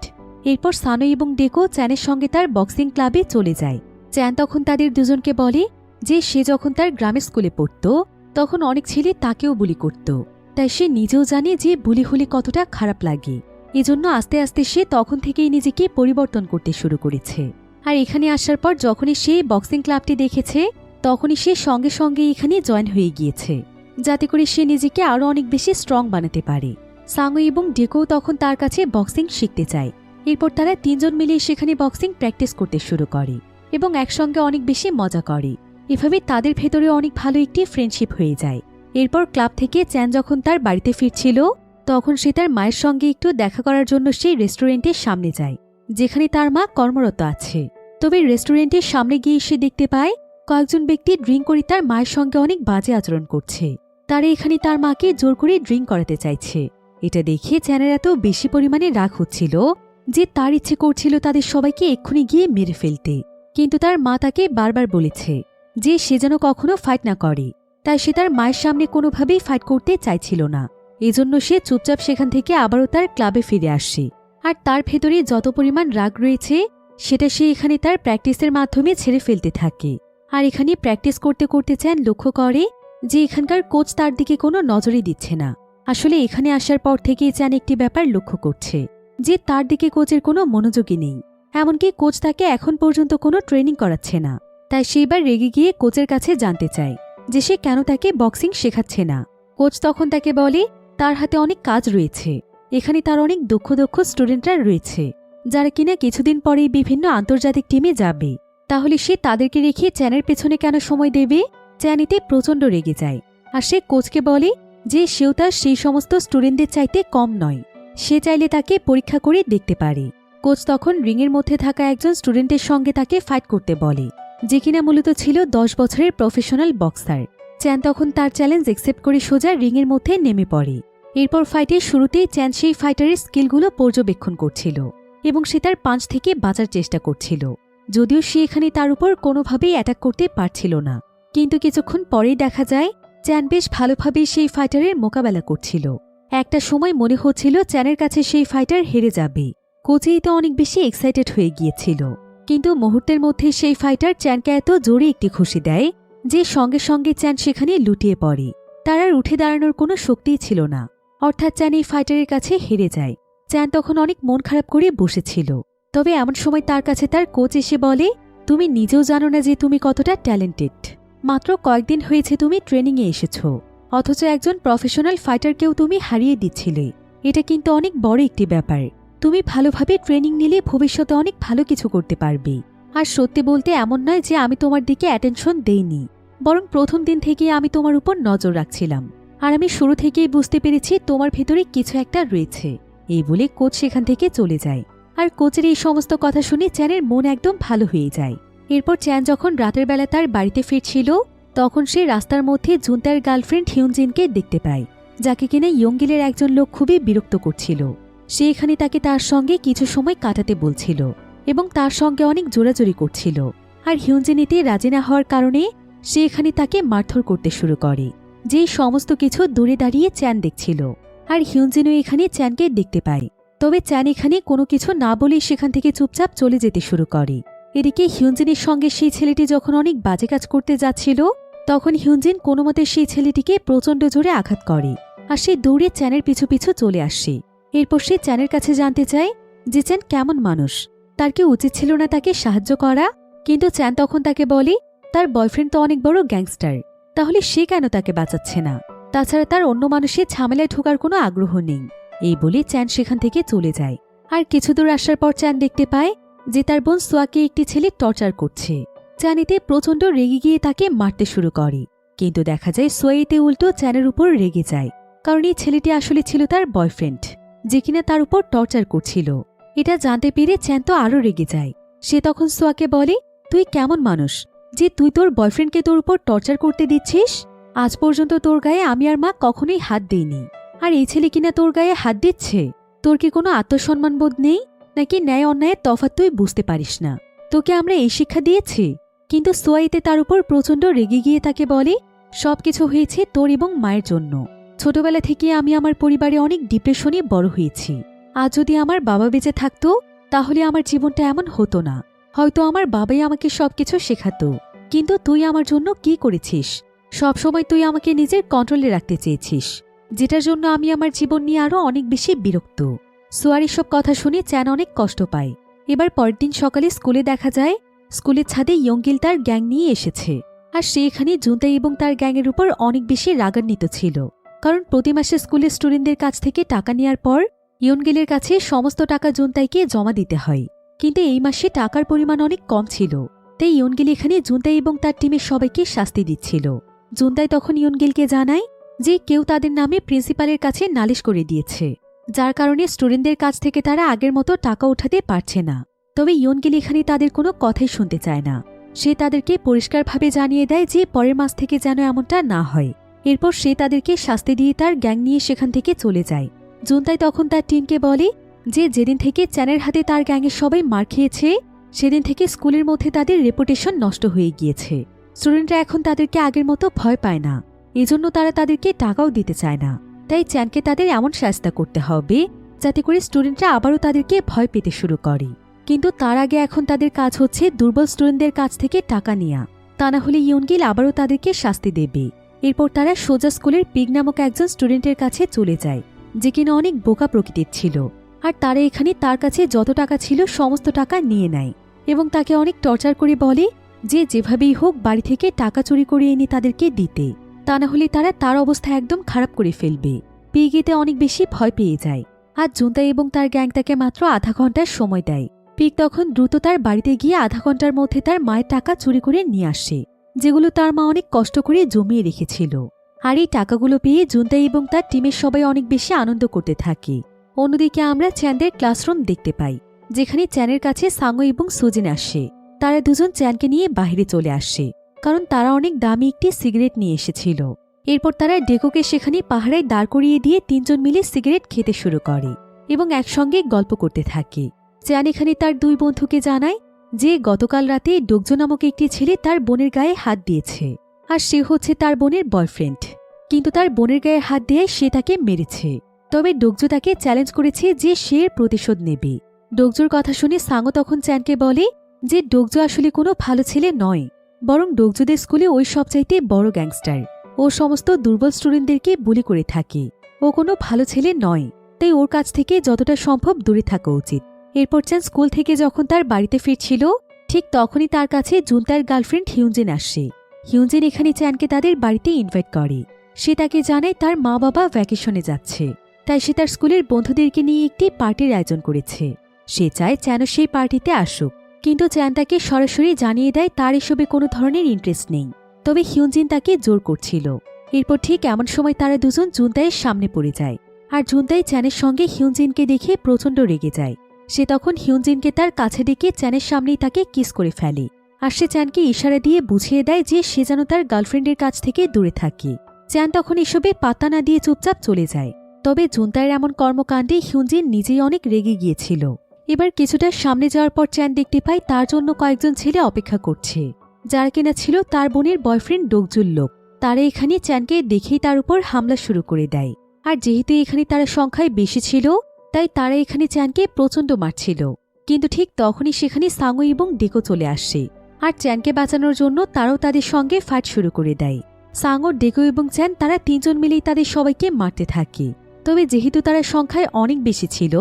এরপর সানো এবং ডেকো চ্যানের সঙ্গে তার বক্সিং ক্লাবে চলে যায়। চ্যান তখন তাদের দুজনকে বলে যে সে যখন তার গ্রামের স্কুলে পড়ত তখন অনেক ছেলে তাকেও বুলি করত, তাই সে নিজেও জানে যে বুলি হলে কতটা খারাপ লাগে। এজন্য আস্তে আস্তে সে তখন থেকেই নিজেকে পরিবর্তন করতে শুরু করেছে। আর এখানে আসার পর যখনই সে বক্সিং ক্লাবটি দেখেছে তখনই সে সঙ্গে সঙ্গে এখানে জয়েন হয়ে গিয়েছে। যাতে করে সে নিজেকে আরও অনেক বেশি স্ট্রং বানাতে পারে। সাংও এবং ডেকো তখন তার কাছে বক্সিং শিখতে চায়। এরপর তারা তিনজন মিলে সেখানে বক্সিং প্র্যাকটিস করতে শুরু করে এবং একসঙ্গে অনেক বেশি মজা করে। এভাবে তাদের ভেতরে অনেক ভালো একটি ফ্রেন্ডশিপ হয়ে যায়। এরপর ক্লাব থেকে চ্যান যখন তার বাড়িতে ফিরছিল তখন সে তার মায়ের সঙ্গে একটু দেখা করার জন্য সেই রেস্টুরেন্টের সামনে যায় যেখানে তার মা কর্মরত আছে। তবে রেস্টুরেন্টের সামনে গিয়ে সে দেখতে পায় কয়েকজন ব্যক্তি ড্রিঙ্ক করে তার মায়ের সঙ্গে অনেক বাজে আচরণ করছে। তারা এখানে তার মাকে জোর করে ড্রিঙ্ক করাতে চাইছে। এটা দেখে চ্যানের এত বেশি পরিমাণে রাগ হচ্ছিল যে তার ইচ্ছে করছিল তাদের সবাইকে এক্ষুনি গিয়ে মেরে ফেলতে, কিন্তু তার মা তাকে বারবার বলেছে যে সে যেন কখনো ফাইট না করে। তাই সে তার মায়ের সামনে কোনোভাবেই ফাইট করতে চাইছিল না। এজন্য সে চুপচাপ সেখান থেকে আবারও তার ক্লাবে ফিরে আসে। আর তার ভেতরে যত পরিমাণ রাগ রয়েছে সেটা সে এখানে তার প্র্যাকটিসের মাধ্যমে ছেড়ে ফেলতে থাকে। আর এখানে প্র্যাকটিস করতে করতে চ্যান লক্ষ্য করে যে এখানকার কোচ তার দিকে কোনো নজরই দিচ্ছে না। আসলে এখানে আসার পর থেকে চ্যান একটি ব্যাপার লক্ষ্য করছে যে তার দিকে কোচের কোনো মনোযোগই নেই। এমনকি কোচ তাকে এখন পর্যন্ত কোনো ট্রেনিং করাচ্ছে না। তাই সে এবার রেগে গিয়ে কোচের কাছে জানতে চায় যে সে কেন তাকে বক্সিং শেখাচ্ছে না। কোচ তখন তাকে বলে তার হাতে অনেক কাজ রয়েছে, এখানে তার অনেক দক্ষ স্টুডেন্টরা রয়েছে যারা কিনা কিছুদিন পরেই বিভিন্ন আন্তর্জাতিক টিমে যাবে। তাহলে সে তাদেরকে রেখে চ্যানের পেছনে কেন সময় দেবে? চ্যান এতে প্রচণ্ড রেগে যায়। আর সে কোচকে বলে যে সেও তার সেই সমস্ত স্টুডেন্টদের চাইতে কম নয়, সে চাইলে তাকে পরীক্ষা করে দেখতে পারে। কোচ তখন রিংয়ের মধ্যে থাকা একজন স্টুডেন্টের সঙ্গে তাকে ফাইট করতে বলে, যে কিনা মূলত ছিল 10 বছরের প্রফেশনাল বক্সার। চ্যান তখন তার চ্যালেঞ্জ অ্যাকসেপ্ট করে সোজা রিংয়ের মধ্যে নেমে পড়ে। এরপর ফাইটের শুরুতেই চ্যান সেই ফাইটারের স্কিলগুলো পর্যবেক্ষণ করছিল এবং সে তার পাঞ্চ থেকে বাঁচার চেষ্টা করছিল, যদিও সে এখানে তার উপর কোনোভাবেই অ্যাটাক করতে পারছিল না। কিন্তু কিছুক্ষণ পরেই দেখা যায় চ্যান বেশ ভালোভাবেই সেই ফাইটারের মোকাবেলা করছিল। একটা সময় মনে হচ্ছিল চ্যানের কাছে সেই ফাইটার হেরে যাবে। কোচেই তো অনেক বেশি এক্সাইটেড হয়ে গিয়েছিল, কিন্তু মুহূর্তের মধ্যে সেই ফাইটার চ্যানকে এত জোরে একটি খুশি দেয় যে সঙ্গে সঙ্গে চ্যান সেখানে লুটিয়ে পড়ে। তার আর উঠে দাঁড়ানোর কোনো শক্তিই ছিল না, অর্থাৎ চ্যান এই ফাইটারের কাছে হেরে যায়। চ্যান তখন অনেক মন খারাপ করে বসেছিল। তবে এমন সময় তার কাছে তার কোচ এসে বলে, তুমি নিজেও জানো না যে তুমি কতটা ট্যালেন্টেড। মাত্র কয়েকদিন হয়েছে তুমি ট্রেনিংয়ে এসেছ, অথচ একজন প্রফেশনাল ফাইটারকেও তুমি হারিয়ে দিচ্ছিলে। এটা কিন্তু অনেক বড় একটি ব্যাপার। তুমি ভালোভাবে ট্রেনিং নিলে ভবিষ্যতে অনেক ভালো কিছু করতে পারবে। আর সত্যি বলতে এমন নয় যে আমি তোমার দিকে অ্যাটেনশন দেইনি, বরং প্রথম দিন থেকেই আমি তোমার উপর নজর রাখছিলাম। আর আমি শুরু থেকেই বুঝতে পেরেছি তোমার ভেতরে কিছু একটা রয়েছে। এই বলে কোচ সেখান থেকে চলে যায়। আর কোচের এই সমস্ত কথা শুনে চ্যানের মন একদম ভালো হয়ে যায়। এরপর চ্যান যখন রাতের বেলা তার বাড়িতে ফিরছিল তখন সে রাস্তার মধ্যে জুনতার গার্লফ্রেন্ড হিউনজিনকে দেখতে পায়, যাকে কিনা ইয়ংগিলের একজন লোক খুবই বিরক্ত করছিল। সে এখানে তাকে তার সঙ্গে কিছু সময় কাটাতে বলছিল এবং তার সঙ্গে অনেক জোরাজোরি করছিল। আর হিউনজিন এতে রাজি না হওয়ার কারণে সে এখানে তাকে মারধর করতে শুরু করে। যে সমস্ত কিছু দূরে দাঁড়িয়ে চ্যান দেখছিল। আর হিউনজিনও এখানে চ্যানকে দেখতে পায়। তবে চ্যান এখানে কোনো কিছু না বলেই সেখান থেকে চুপচাপ চলে যেতে শুরু করে। এদিকে হিউনজিনের সঙ্গে সেই ছেলেটি যখন অনেক বাজে কাজ করতে যাচ্ছিল তখন হিউনজিন কোনোমতে সেই ছেলেটিকে প্রচণ্ড জোরে আঘাত করে। আর সে দৌড়ে চ্যানের পিছু পিছু চলে আসে। এরপর সে চ্যানের কাছে জানতে চায় যে চ্যান কেমন মানুষ, তার কি উচিত ছিল না তাকে সাহায্য করা? কিন্তু চ্যান তখন তাকে বলে তার বয়ফ্রেন্ড তো অনেক বড় গ্যাংস্টার, তাহলে সে কেন তাকে বাঁচাচ্ছে না? তাছাড়া তার অন্য মানুষের ঝামেলায় ঢোকার কোনো আগ্রহ নেই। এই বলে চ্যান সেখান থেকে চলে যায়। আর কিছু দূর আসার পর চ্যান দেখতে পায় যে তার বোন সোয়াকে একটি ছেলে টর্চার করছে। চ্যান এতে প্রচণ্ড রেগে গিয়ে তাকে মারতে শুরু করে, কিন্তু দেখা যায় সোয়া এতে উল্টো চ্যানের উপর রেগে যায়, কারণ এই ছেলেটি আসলে ছিল তার বয়ফ্রেন্ড, যে কিনা তার উপর টর্চার করছিল। এটা জানতে পেরে চ্যান তো আরও রেগে যায়। সে তখন সোয়াকে বলে, তুই কেমন মানুষ যে তুই তোর বয়ফ্রেন্ডকে তোর উপর টর্চার করতে দিচ্ছিস? আজ পর্যন্ত তোর গায়ে আমি আর মা কখনোই হাত দেইনি, আর এই ছেলে কিনা তোর গায়ে হাত দিচ্ছে। তোর কি কোনো আত্মসম্মান বোধ নেই, নাকি ন্যায় অন্যায়ের তফাৎ তুই বুঝতে পারিস না? তোকে আমরা এই শিক্ষা দিয়েছি? কিন্তু সোয়াইতে তার উপর প্রচণ্ড রেগে গিয়ে তাকে বলে, সবকিছু হয়েছে তোর এবং মায়ের জন্য। ছোটবেলা থেকে আমি আমার পরিবারে অনেক ডিপ্রেশনে বড় হয়েছি। আজ যদি আমার বাবা বেঁচে থাকতো তাহলে আমার জীবনটা এমন হতো না। হয়তো আমার বাবাই আমাকে সবকিছু শেখাতো, কিন্তু তুই আমার জন্য কি করেছিস? সবসময় তুই আমাকে নিজের কন্ট্রোলে রাখতে চেয়েছিস, যেটার জন্য আমি আমার জীবন নিয়ে আরও অনেক বেশি বিরক্ত। সোয়ার এসব কথা শুনে চ্যান অনেক কষ্ট পায়। এবার পরের দিন সকালে স্কুলে দেখা যায় স্কুলের ছাদে ইয়ংগিল তার গ্যাং নিয়ে এসেছে। আর সে এখানে জুনতাই এবং তার গ্যাংয়ের উপর অনেক বেশি রাগান্বিত ছিল, কারণ প্রতি মাসে স্কুলের স্টুডেন্টদের কাছ থেকে টাকা নেওয়ার পর ইয়নগিলের কাছে সমস্ত টাকা জুনতাইকে জমা দিতে হয়। কিন্তু এই মাসে টাকার পরিমাণ অনেক কম ছিল, তাই ইয়নগিল এখানে জুনতাই এবং তার টিমের সবাইকে শাস্তি দিচ্ছিল। জুনতাই তখন ইয়নগিলকে জানায় যে কেউ তাদের নামে প্রিন্সিপালের কাছে নালিশ করে দিয়েছে, যার কারণে স্টুডেন্টদের কাছ থেকে তারা আগের মতো টাকা উঠাতে পারছে না। তবে ইয়নগিল এখানে তাদের কোনো কথাই শুনতে চায় না। সে তাদেরকে পরিষ্কারভাবে জানিয়ে দেয় যে পরের মাস থেকে যেন এমনটা না হয়। এরপর সে তাদেরকে শাস্তি দিয়ে তার গ্যাং নিয়ে সেখান থেকে চলে যায়। জুনতাই তখন তার টিমকে বলে যে যেদিন থেকে চ্যানের হাতে তার গ্যাংয়ের সবাই মার খেয়েছে সেদিন থেকে স্কুলের মধ্যে তাদের রেপুটেশন নষ্ট হয়ে গিয়েছে। স্টুডেন্টরা এখন তাদেরকে আগের মতো ভয় পায় না, এজন্য তারা তাদেরকে টাকাও দিতে চায় না। তাই চ্যানকে তাদের এমন শাস্তি করতে হবে যাতে করে স্টুডেন্টরা আবারও তাদেরকে ভয় পেতে শুরু করে। কিন্তু তার আগে এখন তাদের কাজ হচ্ছে দুর্বল স্টুডেন্টদের কাছ থেকে টাকা নেওয়া, তা না হলে ইয়নগিল আবারও তাদেরকে শাস্তি দেবে। এরপর তারা সোজা স্কুলের পিগ নামক একজন স্টুডেন্টের কাছে চলে যায়, যে কিনা অনেক বোকা প্রকৃতির ছিল। আর তারা এখানে তার কাছে যত টাকা ছিল সমস্ত টাকা নিয়ে নেয় এবং তাকে অনেক টর্চার করে বলে যে যেভাবেই হোক বাড়ি থেকে টাকা চুরি করে এনে তাদেরকে দিতে, তা না হলে তারা তার অবস্থা একদম খারাপ করে ফেলবে। পিগ এতে অনেক বেশি ভয় পেয়ে যায়। আর জুনতাই এবং তার গ্যাং তাকে মাত্র আধা ঘন্টার সময় দেয়। পিগ তখন দ্রুত তার বাড়িতে গিয়ে আধা ঘন্টার মধ্যে তার মায়ের টাকা চুরি করে নিয়ে আসে, যেগুলো তার মা অনেক কষ্ট করে জমিয়ে রেখেছিল। আর এই টাকাগুলো পেয়ে জুনতাই এবং তার টিমের সবাই অনেক বেশি আনন্দ করতে থাকে। অন্যদিকে আমরা চ্যানদের ক্লাসরুম দেখতে পাই, যেখানে চ্যানের কাছে সাঙ্গো এবং সুজিন আসে। তারা দুজন চ্যানকে নিয়ে বাইরে চলে আসে, কারণ তারা অনেক দামি একটি সিগারেট নিয়ে এসেছিল। এরপর তারা ডেকোকে সেখানে পাহাড়ায় দাঁড় করিয়ে দিয়ে তিনজন মিলে সিগারেট খেতে শুরু করে এবং একসঙ্গে গল্প করতে থাকে। চ্যান এখানে তার দুই বন্ধুকে জানায় যে গতকাল রাতে ডোকজো নামক একটি ছেলে তার বোনের গায়ে হাত দিয়েছে, আর সে হচ্ছে তার বোনের বয়ফ্রেন্ড। কিন্তু তার বোনের গায়ে হাত দিয়ে সে তাকে মেরেছে। তবে ডোকজো তাকে চ্যালেঞ্জ করেছে যে সে এর প্রতিশোধ নেবে। ডোকজোর কথা শুনে সাঙ্গো তখন চ্যানকে বলে যে ডোকজো আসলে কোনো ভালো ছেলে নয়, বরং ডোকজোদের স্কুলে ওই সবচাইতে বড় গ্যাংস্টার। ও সমস্ত দুর্বল স্টুডেন্টদেরকে বুলি করে থাকে। ও কোনো ভালো ছেলে নয়, তাই ওর কাছ থেকে যতটা সম্ভব দূরে থাকা উচিত। এরপর চ্যান স্কুল থেকে যখন তার বাড়িতে ফিরছিল, ঠিক তখনই তার কাছে জুনতাইর গার্লফ্রেন্ড হিউনজিন আসে। হিউনজিন এখানে চ্যানকে তাদের বাড়িতে ইনভাইট করে। সে তাকে জানায় তার মা বাবা ভ্যাকেশনে যাচ্ছে, তাই সে তার স্কুলের বন্ধুদেরকে নিয়ে একটি পার্টির আয়োজন করেছে। সে চায় চ্যানও সেই পার্টিতে আসুক, কিন্তু চ্যান তাকে সরাসরি জানিয়ে দেয় তার এসবে কোনো ধরনের ইন্টারেস্ট নেই। তবে হিউনজিন তাকে জোর করছিল। এরপর ঠিক এমন সময় তারা দুজন জুনতাইয়ের সামনে পড়ে যায়, আর জুনতাই চ্যানের সঙ্গে হিউনজিনকে দেখে প্রচণ্ড রেগে যায়। সে তখন হিউনজিনকে তার কাছে ডেকে চ্যানের সামনেই তাকে কিস করে ফেলে। আর সে চ্যানকে ইশারা দিয়ে বুঝিয়ে দেয় যে সে যেন তার গার্লফ্রেন্ডের কাছ থেকে দূরে থাকে। চ্যান তখন এসবে পাত্তা না দিয়ে চুপচাপ চলে যায়। তবে জুনতাইয়ের এমন কর্মকাণ্ডে হিউনজিন নিজেই অনেক রেগে গিয়েছিল। এবার কিছুটা সামনে যাওয়ার পর চ্যান দেখতে পায় তার জন্য কয়েকজন ছেলে অপেক্ষা করছে, যারা কিনা ছিল তার বোনের বয়ফ্রেন্ড ডোকজুর লোক। তারা এখানে চ্যানকে দেখেই তার উপর হামলা শুরু করে দেয়। আর যেহেতু এখানে তারা সংখ্যায় বেশি ছিল, তাই তারা এখানে চ্যানকে প্রচণ্ড মারছিল। কিন্তু ঠিক তখনই সেখানে সাঙ্গো এবং ডেকো চলে আসে, আর চ্যানকে বাঁচানোর জন্য তারাও তাদের সঙ্গে ফাইট শুরু করে দেয়। সাঙ্গো, ডেকো এবং চ্যান তারা তিনজন মিলেই তাদের সবাইকে মারতে থাকে। তবে যেহেতু তারা সংখ্যায় অনেক বেশি ছিল,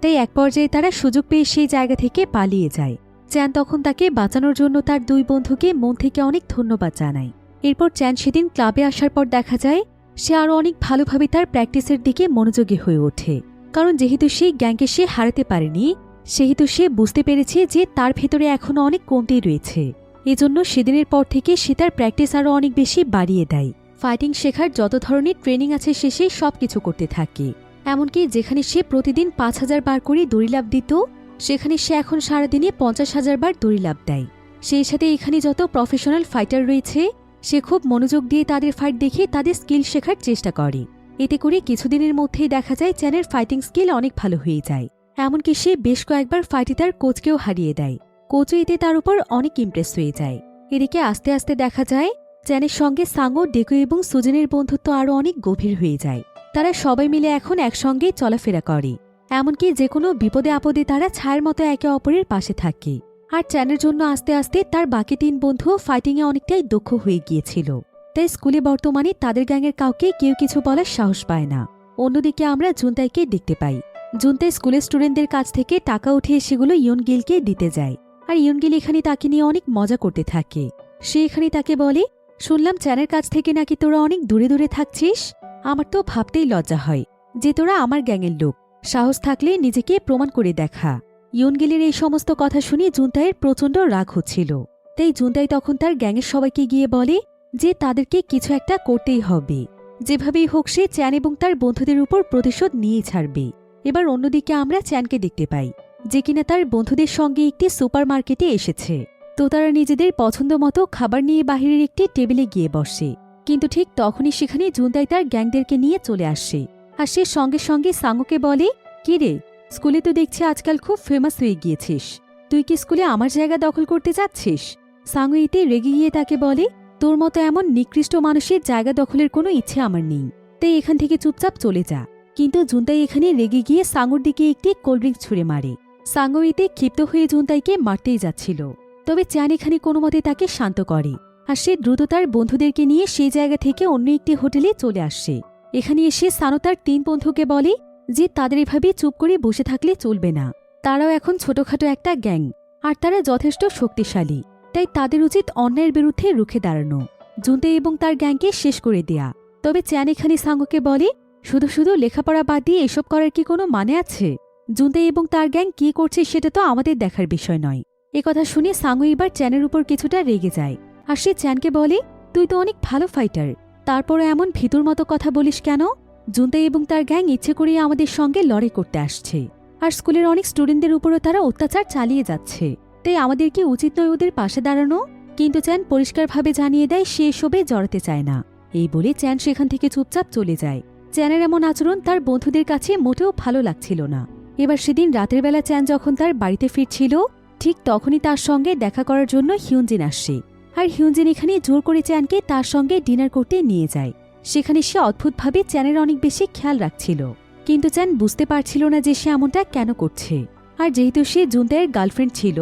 তাই এক পর্যায়ে তারা সুযোগ পেয়ে সেই জায়গা থেকে পালিয়ে যায়। চ্যান তখন তাকে বাঁচানোর জন্য তার দুই বন্ধুকে মন থেকে অনেক ধন্যবাদ জানায়। এরপর চ্যান সেদিন ক্লাবে আসার পর দেখা যায় সে আরও অনেক ভালোভাবে তার প্র্যাকটিসের দিকে মনোযোগী হয়ে ওঠে। কারণ যেহেতু সেই গ্যাংকে সে হারাতে পারেনি, সেহেতু সে বুঝতে পেরেছে যে তার ভেতরে এখনও অনেক কমতি রয়েছে। এজন্য সেদিনের পর থেকে সে তার প্র্যাকটিস আরও অনেক বেশি বাড়িয়ে দেয়। ফাইটিং শেখার যত ধরনের ট্রেনিং আছে সে সব কিছু করতে থাকে। এমনকি যেখানে সে প্রতিদিন ৫,০০০ বার করে দড়িলাফ দিত, সেখানে সে এখন সারাদিনে ৫০,০০০ বার দড়িলাফ দেয়। সেই সাথে এখানে যত প্রফেশনাল ফাইটার রয়েছে, সে খুব মনোযোগ দিয়ে তাদের ফাইট দেখে তাদের স্কিল শেখার চেষ্টা করে। এতে করে কিছুদিনের মধ্যেই দেখা যায় চ্যানের ফাইটিং স্কিল অনেক ভালো হয়ে যায়। এমনকি সে বেশ কয়েকবার ফাইটে তার কোচকেও হারিয়ে দেয়। কোচও এতে তার উপর অনেক ইমপ্রেস হয়ে যায়। এদিকে আস্তে আস্তে দেখা যায় চ্যানের সঙ্গে সাঙ্গো, ডেকো এবং সুজেনের বন্ধুত্ব আরও অনেক গভীর হয়ে যায়। তারা সবাই মিলে এখন একসঙ্গে চলাফেরা করে। এমনকি যে কোনো বিপদে আপদে তারা ছায়ের মতো একে অপরের পাশে থাকে। আর চ্যানের জন্য আস্তে আস্তে তার বাকি তিন বন্ধুও ফাইটিংয়ে অনেকটাই দক্ষ হয়ে গিয়েছিল। তাই স্কুলে বর্তমানে তাদের গ্যাংয়ের কাউকে কেউ কিছু বলার সাহস পায় না। অন্যদিকে আমরা জুনতাইকে দেখতে পাই। জুনতাই স্কুলের স্টুডেন্টদের কাছ থেকে টাকা উঠিয়ে সেগুলো ইয়নগিলকে দিতে যায়। আর ইয়নগিল এখানে তাকে নিয়ে অনেক মজা করতে থাকে। সে এখানে তাকে বলে শুনলাম চ্যানের কাছ থেকে নাকি তোরা অনেক দূরে দূরে থাকছিস। আমার তো ভাবতেই লজ্জা হয় যে তোরা আমার গ্যাংয়ের লোক। সাহস থাকলে নিজেকে প্রমাণ করে দেখা। ইয়নগিলের এই সমস্ত কথা শুনে জুনতাইয়ের প্রচণ্ড রাগ হচ্ছিল। তাই জুনতাই তখন তার গ্যাংয়ের সবাইকে গিয়ে বলে যে তাদেরকে কিছু একটা করতেই হবে। যেভাবেই হোক সে চ্যান এবং তার বন্ধুদের উপর প্রতিশোধ নিয়ে ছাড়বে। এবার অন্যদিকে আমরা চ্যানকে দেখতে পাই, যে কিনা তার বন্ধুদের সঙ্গে একটি সুপার মার্কেটে এসেছে। তো তারা নিজেদের পছন্দ মতো খাবার নিয়ে বাহিরের একটি টেবিলে গিয়ে বসে। কিন্তু ঠিক তখনই সেখানে জুনতাই তার গ্যাংদেরকে নিয়ে চলে আসে। আর সে সঙ্গে সঙ্গে সাঙ্গুকে বলে, কি রে, স্কুলে তো দেখছি আজকাল খুব ফেমাস হয়ে গিয়েছিস, তুই কি স্কুলে আমার জায়গা দখল করতে যাচ্ছিস? সাঙ্গু এতে রেগে গিয়ে তাকে বলে, তোর মতো এমন নিকৃষ্ট মানুষের জায়গা দখলের কোনো ইচ্ছে আমার নেই, তাই এখান থেকে চুপচাপ চলে যা। কিন্তু জুনতাই এখানে রেগে গিয়ে সাঙ্গুর দিকে একটি কোল্ড ড্রিঙ্ক ছুঁড়ে মারে। সাঙ্গু এতে ক্ষিপ্ত হয়ে জুনতাইকে মারতেই যাচ্ছিল, তবে চ্যান এখানে কোনো মতে তাকে শান্ত করে। আর সে দ্রুত তার বন্ধুদেরকে নিয়ে সেই জায়গা থেকে অন্য একটি হোটেলে চলে আসে। এখানে এসে সানো তার 3 বন্ধুকে বলে যে তাদের এভাবে চুপ করে বসে থাকলে চলবে না। তারাও এখন ছোটখাটো একটা গ্যাং, আর তারা যথেষ্ট শক্তিশালী, তাই তাদের উচিত অন্যায়ের বিরুদ্ধে রুখে দাঁড়ানো, জুনতাই এবং তার গ্যাংকে শেষ করে দেয়া। তবে চ্যান এখানে সাঙ্গুকে বলে, শুধু শুধু লেখাপড়া বাদ দিয়ে এসব করার কি কোনো মানে আছে? জুনতাই এবং তার গ্যাং কি করছে সেটা তো আমাদের দেখার বিষয় নয়। একথা শুনে সাঙ্গু এবার চ্যানের উপর কিছুটা রেগে যায়। আর সে চ্যানকে বলে, তুই তো অনেক ভালো ফাইটার, তারপরও এমন ভিতুর মতো কথা বলিস কেন? জুনতাই এবং তার গ্যাং ইচ্ছে করে আমাদের সঙ্গে লড়াই করতে আসছে, আর স্কুলের অনেক স্টুডেন্টদের উপরও তারা অত্যাচার চালিয়ে যাচ্ছে, তাই আমাদের কি উচিত নয় ওদের পাশে দাঁড়ানো? কিন্তু চ্যান পরিষ্কারভাবে জানিয়ে দেয় সে এসবে জড়াতে চায় না। এই বলে চ্যান সেখান থেকে চুপচাপ চলে যায়। চ্যানের এমন আচরণ তার বন্ধুদের কাছে মোটেও ভালো লাগছিল না। এবার সেদিন রাতের বেলা চ্যান যখন তার বাড়িতে ফিরছিল, ঠিক তখনই তার সঙ্গে দেখা করার জন্য হিউনজিন আসে। আর হিউনজিন এখানে জোর করে চ্যানকে তার সঙ্গে ডিনার করতে নিয়ে যায়। সেখানে সে অদ্ভুতভাবে চ্যানের অনেক বেশি খেয়াল রাখছিল, কিন্তু চ্যান বুঝতে পারছিল না যে সে এমনটা কেন করছে। আর যেহেতু সে জুনতাইয়ের গার্লফ্রেন্ড ছিল,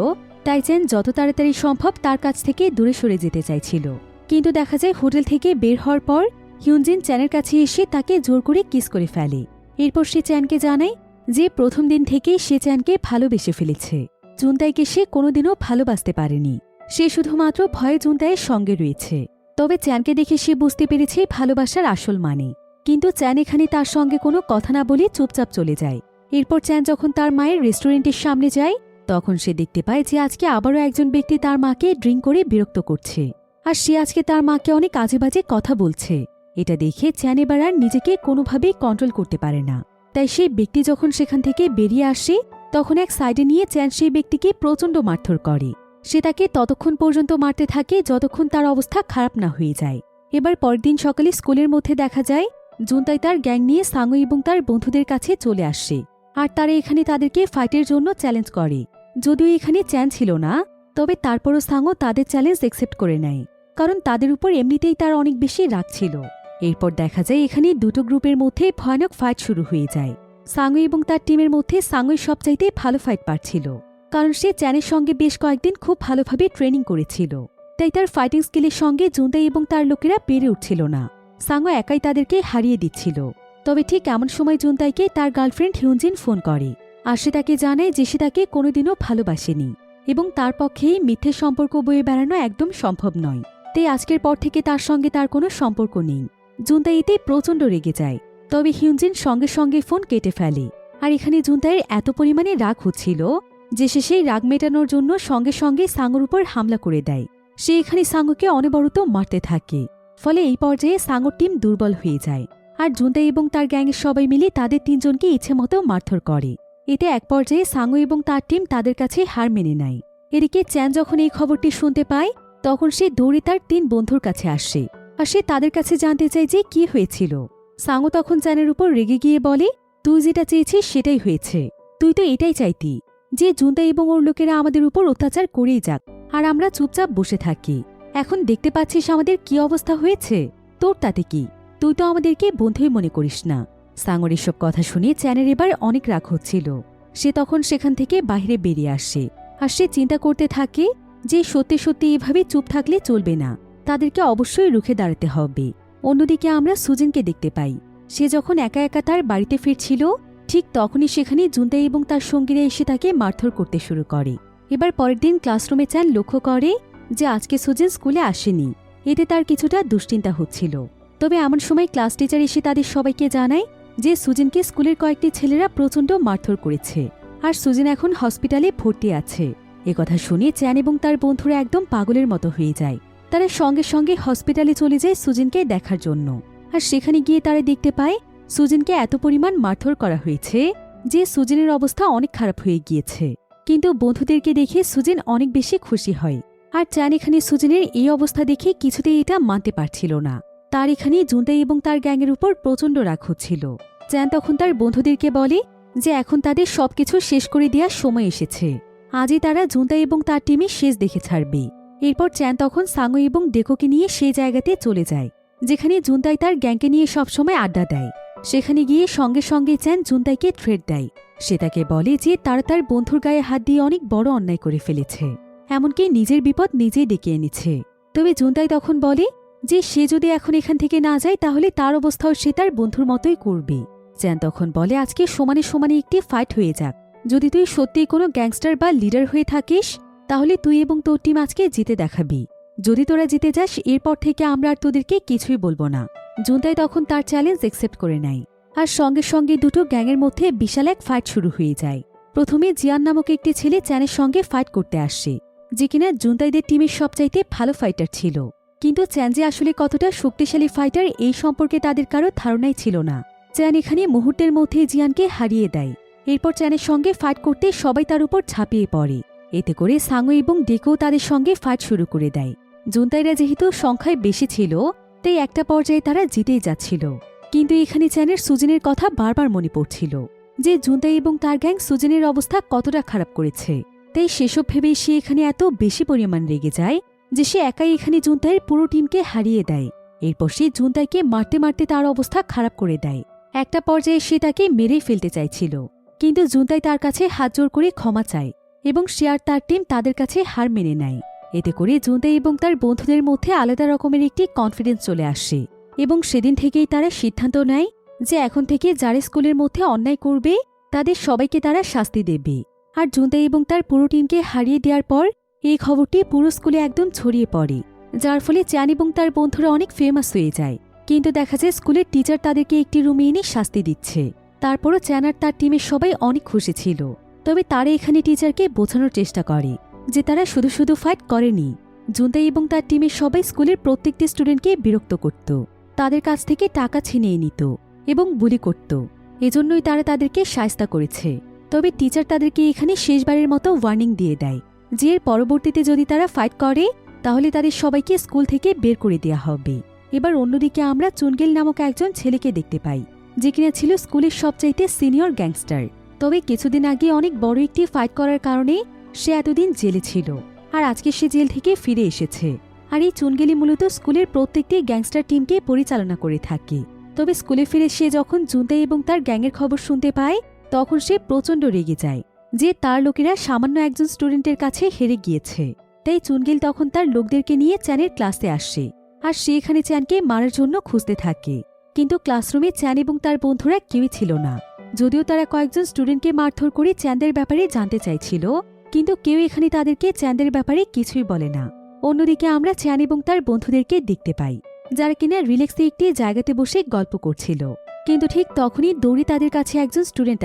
তাই চ্যান যত তাড়াতাড়ি সম্ভব তার কাছ থেকে দূরে সরে যেতে চাইছিল। কিন্তু দেখা যায় হোটেল থেকে বের হওয়ার পর হিউনজিন চ্যানের কাছে এসে তাকে জোর করে কিস করে ফেলে। এরপর সে চ্যানকে জানায় যে প্রথম দিন থেকেই সে চ্যানকে ভালোবেসে ফেলেছে। জুনতাইকে সে কোনোদিনও ভালোবাসতে পারেনি, সে শুধুমাত্র ভয়ে জুনতাইয়ের সঙ্গে রয়েছে। তবে চ্যানকে দেখে সে বুঝতে পেরেছে ভালোবাসার আসল মানে। কিন্তু চ্যান এখানে তার সঙ্গে কোনো কথা না বলে চুপচাপ চলে যায়। এরপর চ্যান যখন তার মায়ের রেস্টুরেন্টের সামনে যায়, তখন সে দেখতে পায় যে আজকে আবারও একজন ব্যক্তি তার মাকে ড্রিঙ্ক করে বিরক্ত করছে, আর সে আজকে তার মাকে অনেক আজে বাজে কথা বলছে। এটা দেখে চ্যান এবার আর নিজেকে কোনোভাবেই কন্ট্রোল করতে পারে না। তাই সেই ব্যক্তি যখন সেখান থেকে বেরিয়ে আসে, তখন এক সাইডে নিয়ে চ্যান সেই ব্যক্তিকে প্রচণ্ড মারধর করে। সে তাকে ততক্ষণ পর্যন্ত মারতে থাকে যতক্ষণ তার অবস্থা খারাপ না হয়ে যায়। এবার পরের দিন সকালে স্কুলের মধ্যে দেখা যায় জুনতাই তার গ্যাং নিয়ে সাঙ্গু এবং তার বন্ধুদের কাছে চলে আসে, আর তারা এখানে তাদেরকে ফাইটের জন্য চ্যালেঞ্জ করে। যদিও এখানে চ্যান ছিল না, তবে তারপরও সাঙ্গু তাদের চ্যালেঞ্জ অ্যাকসেপ্ট করে নেয়, কারণ তাদের উপর এমনিতেই তার অনেক বেশি রাগ ছিল। এরপর দেখা যায় এখানে দুটো গ্রুপের মধ্যে ভয়ানক ফাইট শুরু হয়ে যায়। সাঙ্গু এবং তার টিমের মধ্যে সাঙ্গুই সবচাইতে ভালো ফাইট পারছিল, কারণ সে চ্যানের সঙ্গে বেশ কয়েকদিন খুব ভালোভাবে ট্রেনিং করেছিল। তাই তার ফাইটিং স্কিলের সঙ্গে জুনতাই এবং তার লোকেরা পেরে উঠছিল না। সাঙ্গু একাই তাদেরকে হারিয়ে দিচ্ছিল। তবে ঠিক এমন সময় জুনতাইকে তার গার্লফ্রেন্ড হিউনজিন ফোন করে, আর সে তাকে জানায় যে সে তাকে কোনোদিনও ভালোবাসেনি এবং তার পক্ষেই মিথ্যে সম্পর্ক বয়ে বেড়ানো একদম সম্ভব নয়। তাই আজকের পর থেকে তার সঙ্গে তার কোনো সম্পর্ক নেই। জুনতাই এতে প্রচণ্ড রেগে যায়, তবে হিউনজিন সঙ্গে সঙ্গে ফোন কেটে ফেলে। আর এখানে জুনতাইয়ের এত পরিমাণে রাগ হচ্ছিল যে সে সেই রাগ মেটানোর জন্য সঙ্গে সঙ্গে সাঙ্গুর উপর হামলা করে দেয়। সে এখানে সাঙ্গুকে অনবরত মারতে থাকে, ফলে এই পর্যায়ে সাঙ্গুর টিম দুর্বল হয়ে যায়। আর জুনতাই এবং তার গ্যাংয়ের সবাই মিলে তাদের 3 জনকে ইচ্ছেমতো মারধর করে। এতে এক পর্যায়ে সাঙ্গু এবং তার টিম তাদের কাছে হার মেনে নেয়। এদিকে চ্যান যখন এই খবরটি শুনতে পায়, তখন সে দৌড়ে তার 3 বন্ধুর কাছে আসে, আর সে তাদের কাছে জানতে চায় যে কি হয়েছিল। সাঙ্গু তখন চ্যানের উপর রেগে গিয়ে বলে, তুই যেটা চেয়েছিস সেটাই হয়েছে। তুই তো এটাই চাইতি যে জুনতাই এবং ওর লোকেরা আমাদের উপর অত্যাচার করেই যাক, আর আমরা চুপচাপ বসে থাকি। এখন দেখতে পাচ্ছিস আমাদের কি অবস্থা হয়েছে, তোর তাতে কি? তুই তো আমাদেরকে বন্ধুই মনে করিস না। সাঙ্গুর এসব কথা শুনে চ্যানের এবার অনেক রাগ হচ্ছিল। সে তখন সেখান থেকে বাইরে বেরিয়ে আসে, আর সে চিন্তা করতে থাকে যে সত্যি সত্যি এভাবে চুপ থাকলে চলবে না, তাদেরকে অবশ্যই রুখে দাঁড়াতে হবে। অন্যদিকে আমরা সুজিনকে দেখতে পাই। সে যখন একা একা তার বাড়িতে ফিরছিল, ঠিক তখনই সেখানে জুনতাই এবং তার সঙ্গীরা এসে তাকে মারধর করতে শুরু করে। এবার পরের দিন ক্লাসরুমে চ্যান লক্ষ্য করে যে আজকে সুজিন স্কুলে আসেনি এতে তার কিছুটা দুশ্চিন্তা হচ্ছিল। তবে এমন সময় ক্লাস টিচার এসে তাদের সবাইকে জানায় যে সুজিনকে স্কুলের কয়েকটি ছেলেরা প্রচণ্ড মারধর করেছে, আর সুজিন এখন হসপিটালে ভর্তি আছে। একথা শুনে চ্যান এবং তার বন্ধুরা একদম পাগলের মতো হয়ে যায়। তারা সঙ্গে সঙ্গে হসপিটালে চলে যায় সুজিনকে দেখার জন্য। আর সেখানে গিয়ে তারা দেখতে পায় সুজিনকে এত পরিমাণ মারধর করা হয়েছে যে সুজিনের অবস্থা অনেক খারাপ হয়ে গিয়েছে। কিন্তু বন্ধুদেরকে দেখে সুজিন অনেক বেশি খুশি হয়। আর চ্যান এখানে সুজিনের এই অবস্থা দেখে কিছুতেই এটা মানতে পারছিল না। তার এখানে জুনতাই এবং তার গ্যাংয়ের উপর প্রচণ্ড রাগ হচ্ছিল। চ্যান তখন তার বন্ধুদেরকে বলে যে এখন তাদের সবকিছু শেষ করে দেওয়ার সময় এসেছে। আজই তারা জুনতাই এবং তার টিমে শেষ দেখে ছাড়বে। এরপর চ্যান তখন সাঙ্গু এবং ডেকোকে নিয়ে সেই জায়গাতে চলে যায় যেখানে জুনতাই তার গ্যাংকে নিয়ে সবসময় আড্ডা দেয়। সেখানে গিয়ে সঙ্গে সঙ্গে চ্যান জুনতাইকে থ্রেট দেয়। সে তাকে বলে যে তারা তার বন্ধুর গায়ে হাত দিয়ে অনেক বড় অন্যায় করে ফেলেছে, এমনকি নিজের বিপদ নিজেই ডেকে এনেছে। তবে জুনতাই তখন বলে যে সে যদি এখন এখান থেকে না যায় তাহলে তার অবস্থাও সে তার বন্ধুর মতোই করবে। চ্যান তখন বলে আজকে সমানে সমানে একটি ফাইট হয়ে যাক। যদি তুই সত্যিই কোনো গ্যাংস্টার বা লিডার হয়ে থাকিস তাহলে তুই এবং তোর টিম আজকে জিতে দেখাবি। যদি তোরা জিতে যাস এরপর থেকে আমরা আর তোদেরকে কিছুই বলবো না। জুনতাই তখন তার চ্যালেঞ্জ অ্যাকসেপ্ট করে নেয়। আর সঙ্গে সঙ্গে দুটো গ্যাংয়ের মধ্যে বিশাল এক ফাইট শুরু হয়ে যায়। প্রথমে জিয়ান নামক একটি ছেলে চ্যানের সঙ্গে ফাইট করতে আসে, যে কিনা জুনতাইদের টিমের সবচাইতে ভালো ফাইটার ছিল। কিন্তু চ্যান যে আসলে কতটা শক্তিশালী ফাইটার এই সম্পর্কে তাদের কারো ধারণাই ছিল না। চ্যান এখানে মুহূর্তের মধ্যে জিয়ানকে হারিয়ে দেয়। এরপর চ্যানের সঙ্গে ফাইট করতে সবাই তার উপর ঝাঁপিয়ে পড়ে। এতে করে সাঙ্গু এবং ডেকো তাদের সঙ্গে ফাইট শুরু করে দেয়। জুনতাইরা যেহেতু সংখ্যায় বেশি ছিল তাই একটা পর্যায়ে তারা জিতেই যাচ্ছিল। কিন্তু এখানে চ্যানের সুজিনের কথা বারবার মনে পড়ছিল যে জুনতাই এবং তার গ্যাং সুজিনের অবস্থা কতটা খারাপ করেছে। তাই সেসব ভেবেই সে এখানে এত বেশি পরিমাণ রেগে যায় যে সে একাই এখানে জুনতাইয়ের পুরো টিমকে হারিয়ে দেয়। এরপর সে জুনতাইকে মারতে মারতে তার অবস্থা খারাপ করে দেয়। একটা পর্যায়ে সে তাকে মেরেই ফেলতে চাইছিল, কিন্তু জুনতাই তার কাছে হাত জোর করে ক্ষমা চায় এবং সে আর তার টিম তাদের কাছে হার মেনে নেয়। এতে করে জুনতাই এবং তার বন্ধুদের মধ্যে আলাদা রকমের একটি কনফিডেন্স চলে আসে এবং সেদিন থেকেই তারা সিদ্ধান্ত নেয় যে এখন থেকে যারা স্কুলের মধ্যে অন্যায় করবে তাদের সবাইকে তারা শাস্তি দেবে। আর জুনতাই এবং তার পুরো টিমকে হারিয়ে দেওয়ার পর এই খবরটি পুরো স্কুলে একদম ছড়িয়ে পড়ে, যার ফলে চ্যান এবং তার বন্ধুরা অনেক ফেমাস হয়ে যায়। কিন্তু দেখা যায় স্কুলের টিচার তাদেরকে একটি রুমে এনে শাস্তি দিচ্ছে। তারপরও চ্যান আর তার টিমের সবাই অনেক খুশি ছিল। তবে তারা এখানে টিচারকে বোঝানোর চেষ্টা করে যে তারা শুধু শুধু ফাইট করেনি। জুনতাই এবং তার টিমের সবাই স্কুলের প্রত্যেকটি স্টুডেন্টকে বিরক্ত করত, তাদের কাছ থেকে টাকা ছিনিয়ে নিত এবং বুলি করত। এজন্যই তারা তাদেরকে শায়েস্তা করেছে। তবে টিচার তাদেরকে এখানে শেষবারের মতো ওয়ার্নিং দিয়ে দেয় যে এর পরবর্তীতে যদি তারা ফাইট করে তাহলে তাদের সবাইকে স্কুল থেকে বের করে দেওয়া হবে। এবার অন্যদিকে আমরা চুনগেল নামক একজন ছেলেকে দেখতে পাই, যে কিনা ছিল স্কুলের সবচাইতে সিনিয়র গ্যাংস্টার। তবে কিছুদিন আগে অনেক বড় একটি ফাইট করার কারণে সে এতদিন জেলে ছিল, আর আজকে সে জেল থেকে ফিরে এসেছে। আর এই চুনগেলি মূলত স্কুলের প্রত্যেকটি গ্যাংস্টার টিমকে পরিচালনা করে থাকে। তবে স্কুলে ফিরে সে যখন জুনতাই এবং তার গ্যাংয়ের খবর শুনতে পায় তখন সে প্রচণ্ড রেগে যায় যে তার লোকেরা সামান্য একজন স্টুডেন্টের কাছে হেরে গিয়েছে। তাই চুনগেল তখন তার লোকদেরকে নিয়ে চ্যানের ক্লাসে আসে, আর সে এখানে চ্যানকে মারার জন্য খুঁজতে থাকে। কিন্তু ক্লাসরুমে চ্যান এবং তার বন্ধুরা কেউই ছিল না। যদিও তারা কয়েকজন স্টুডেন্টকে মারধর করে চ্যানদের ব্যাপারে জানতে চাইছিল, কিন্তু কেউ এখানে তাদেরকে চ্যানদের ব্যাপারে কিছুই বলে না। অন্যদিকে আমরা চ্যান এবং তার বন্ধুদেরকে দেখতে পাই যারা কিনা রিল্যাক্সে একটি জায়গাতে বসে গল্প করছিল। কিন্তু ঠিক তখনই দৌড়ে তাদের কাছে একজন স্টুডেন্ট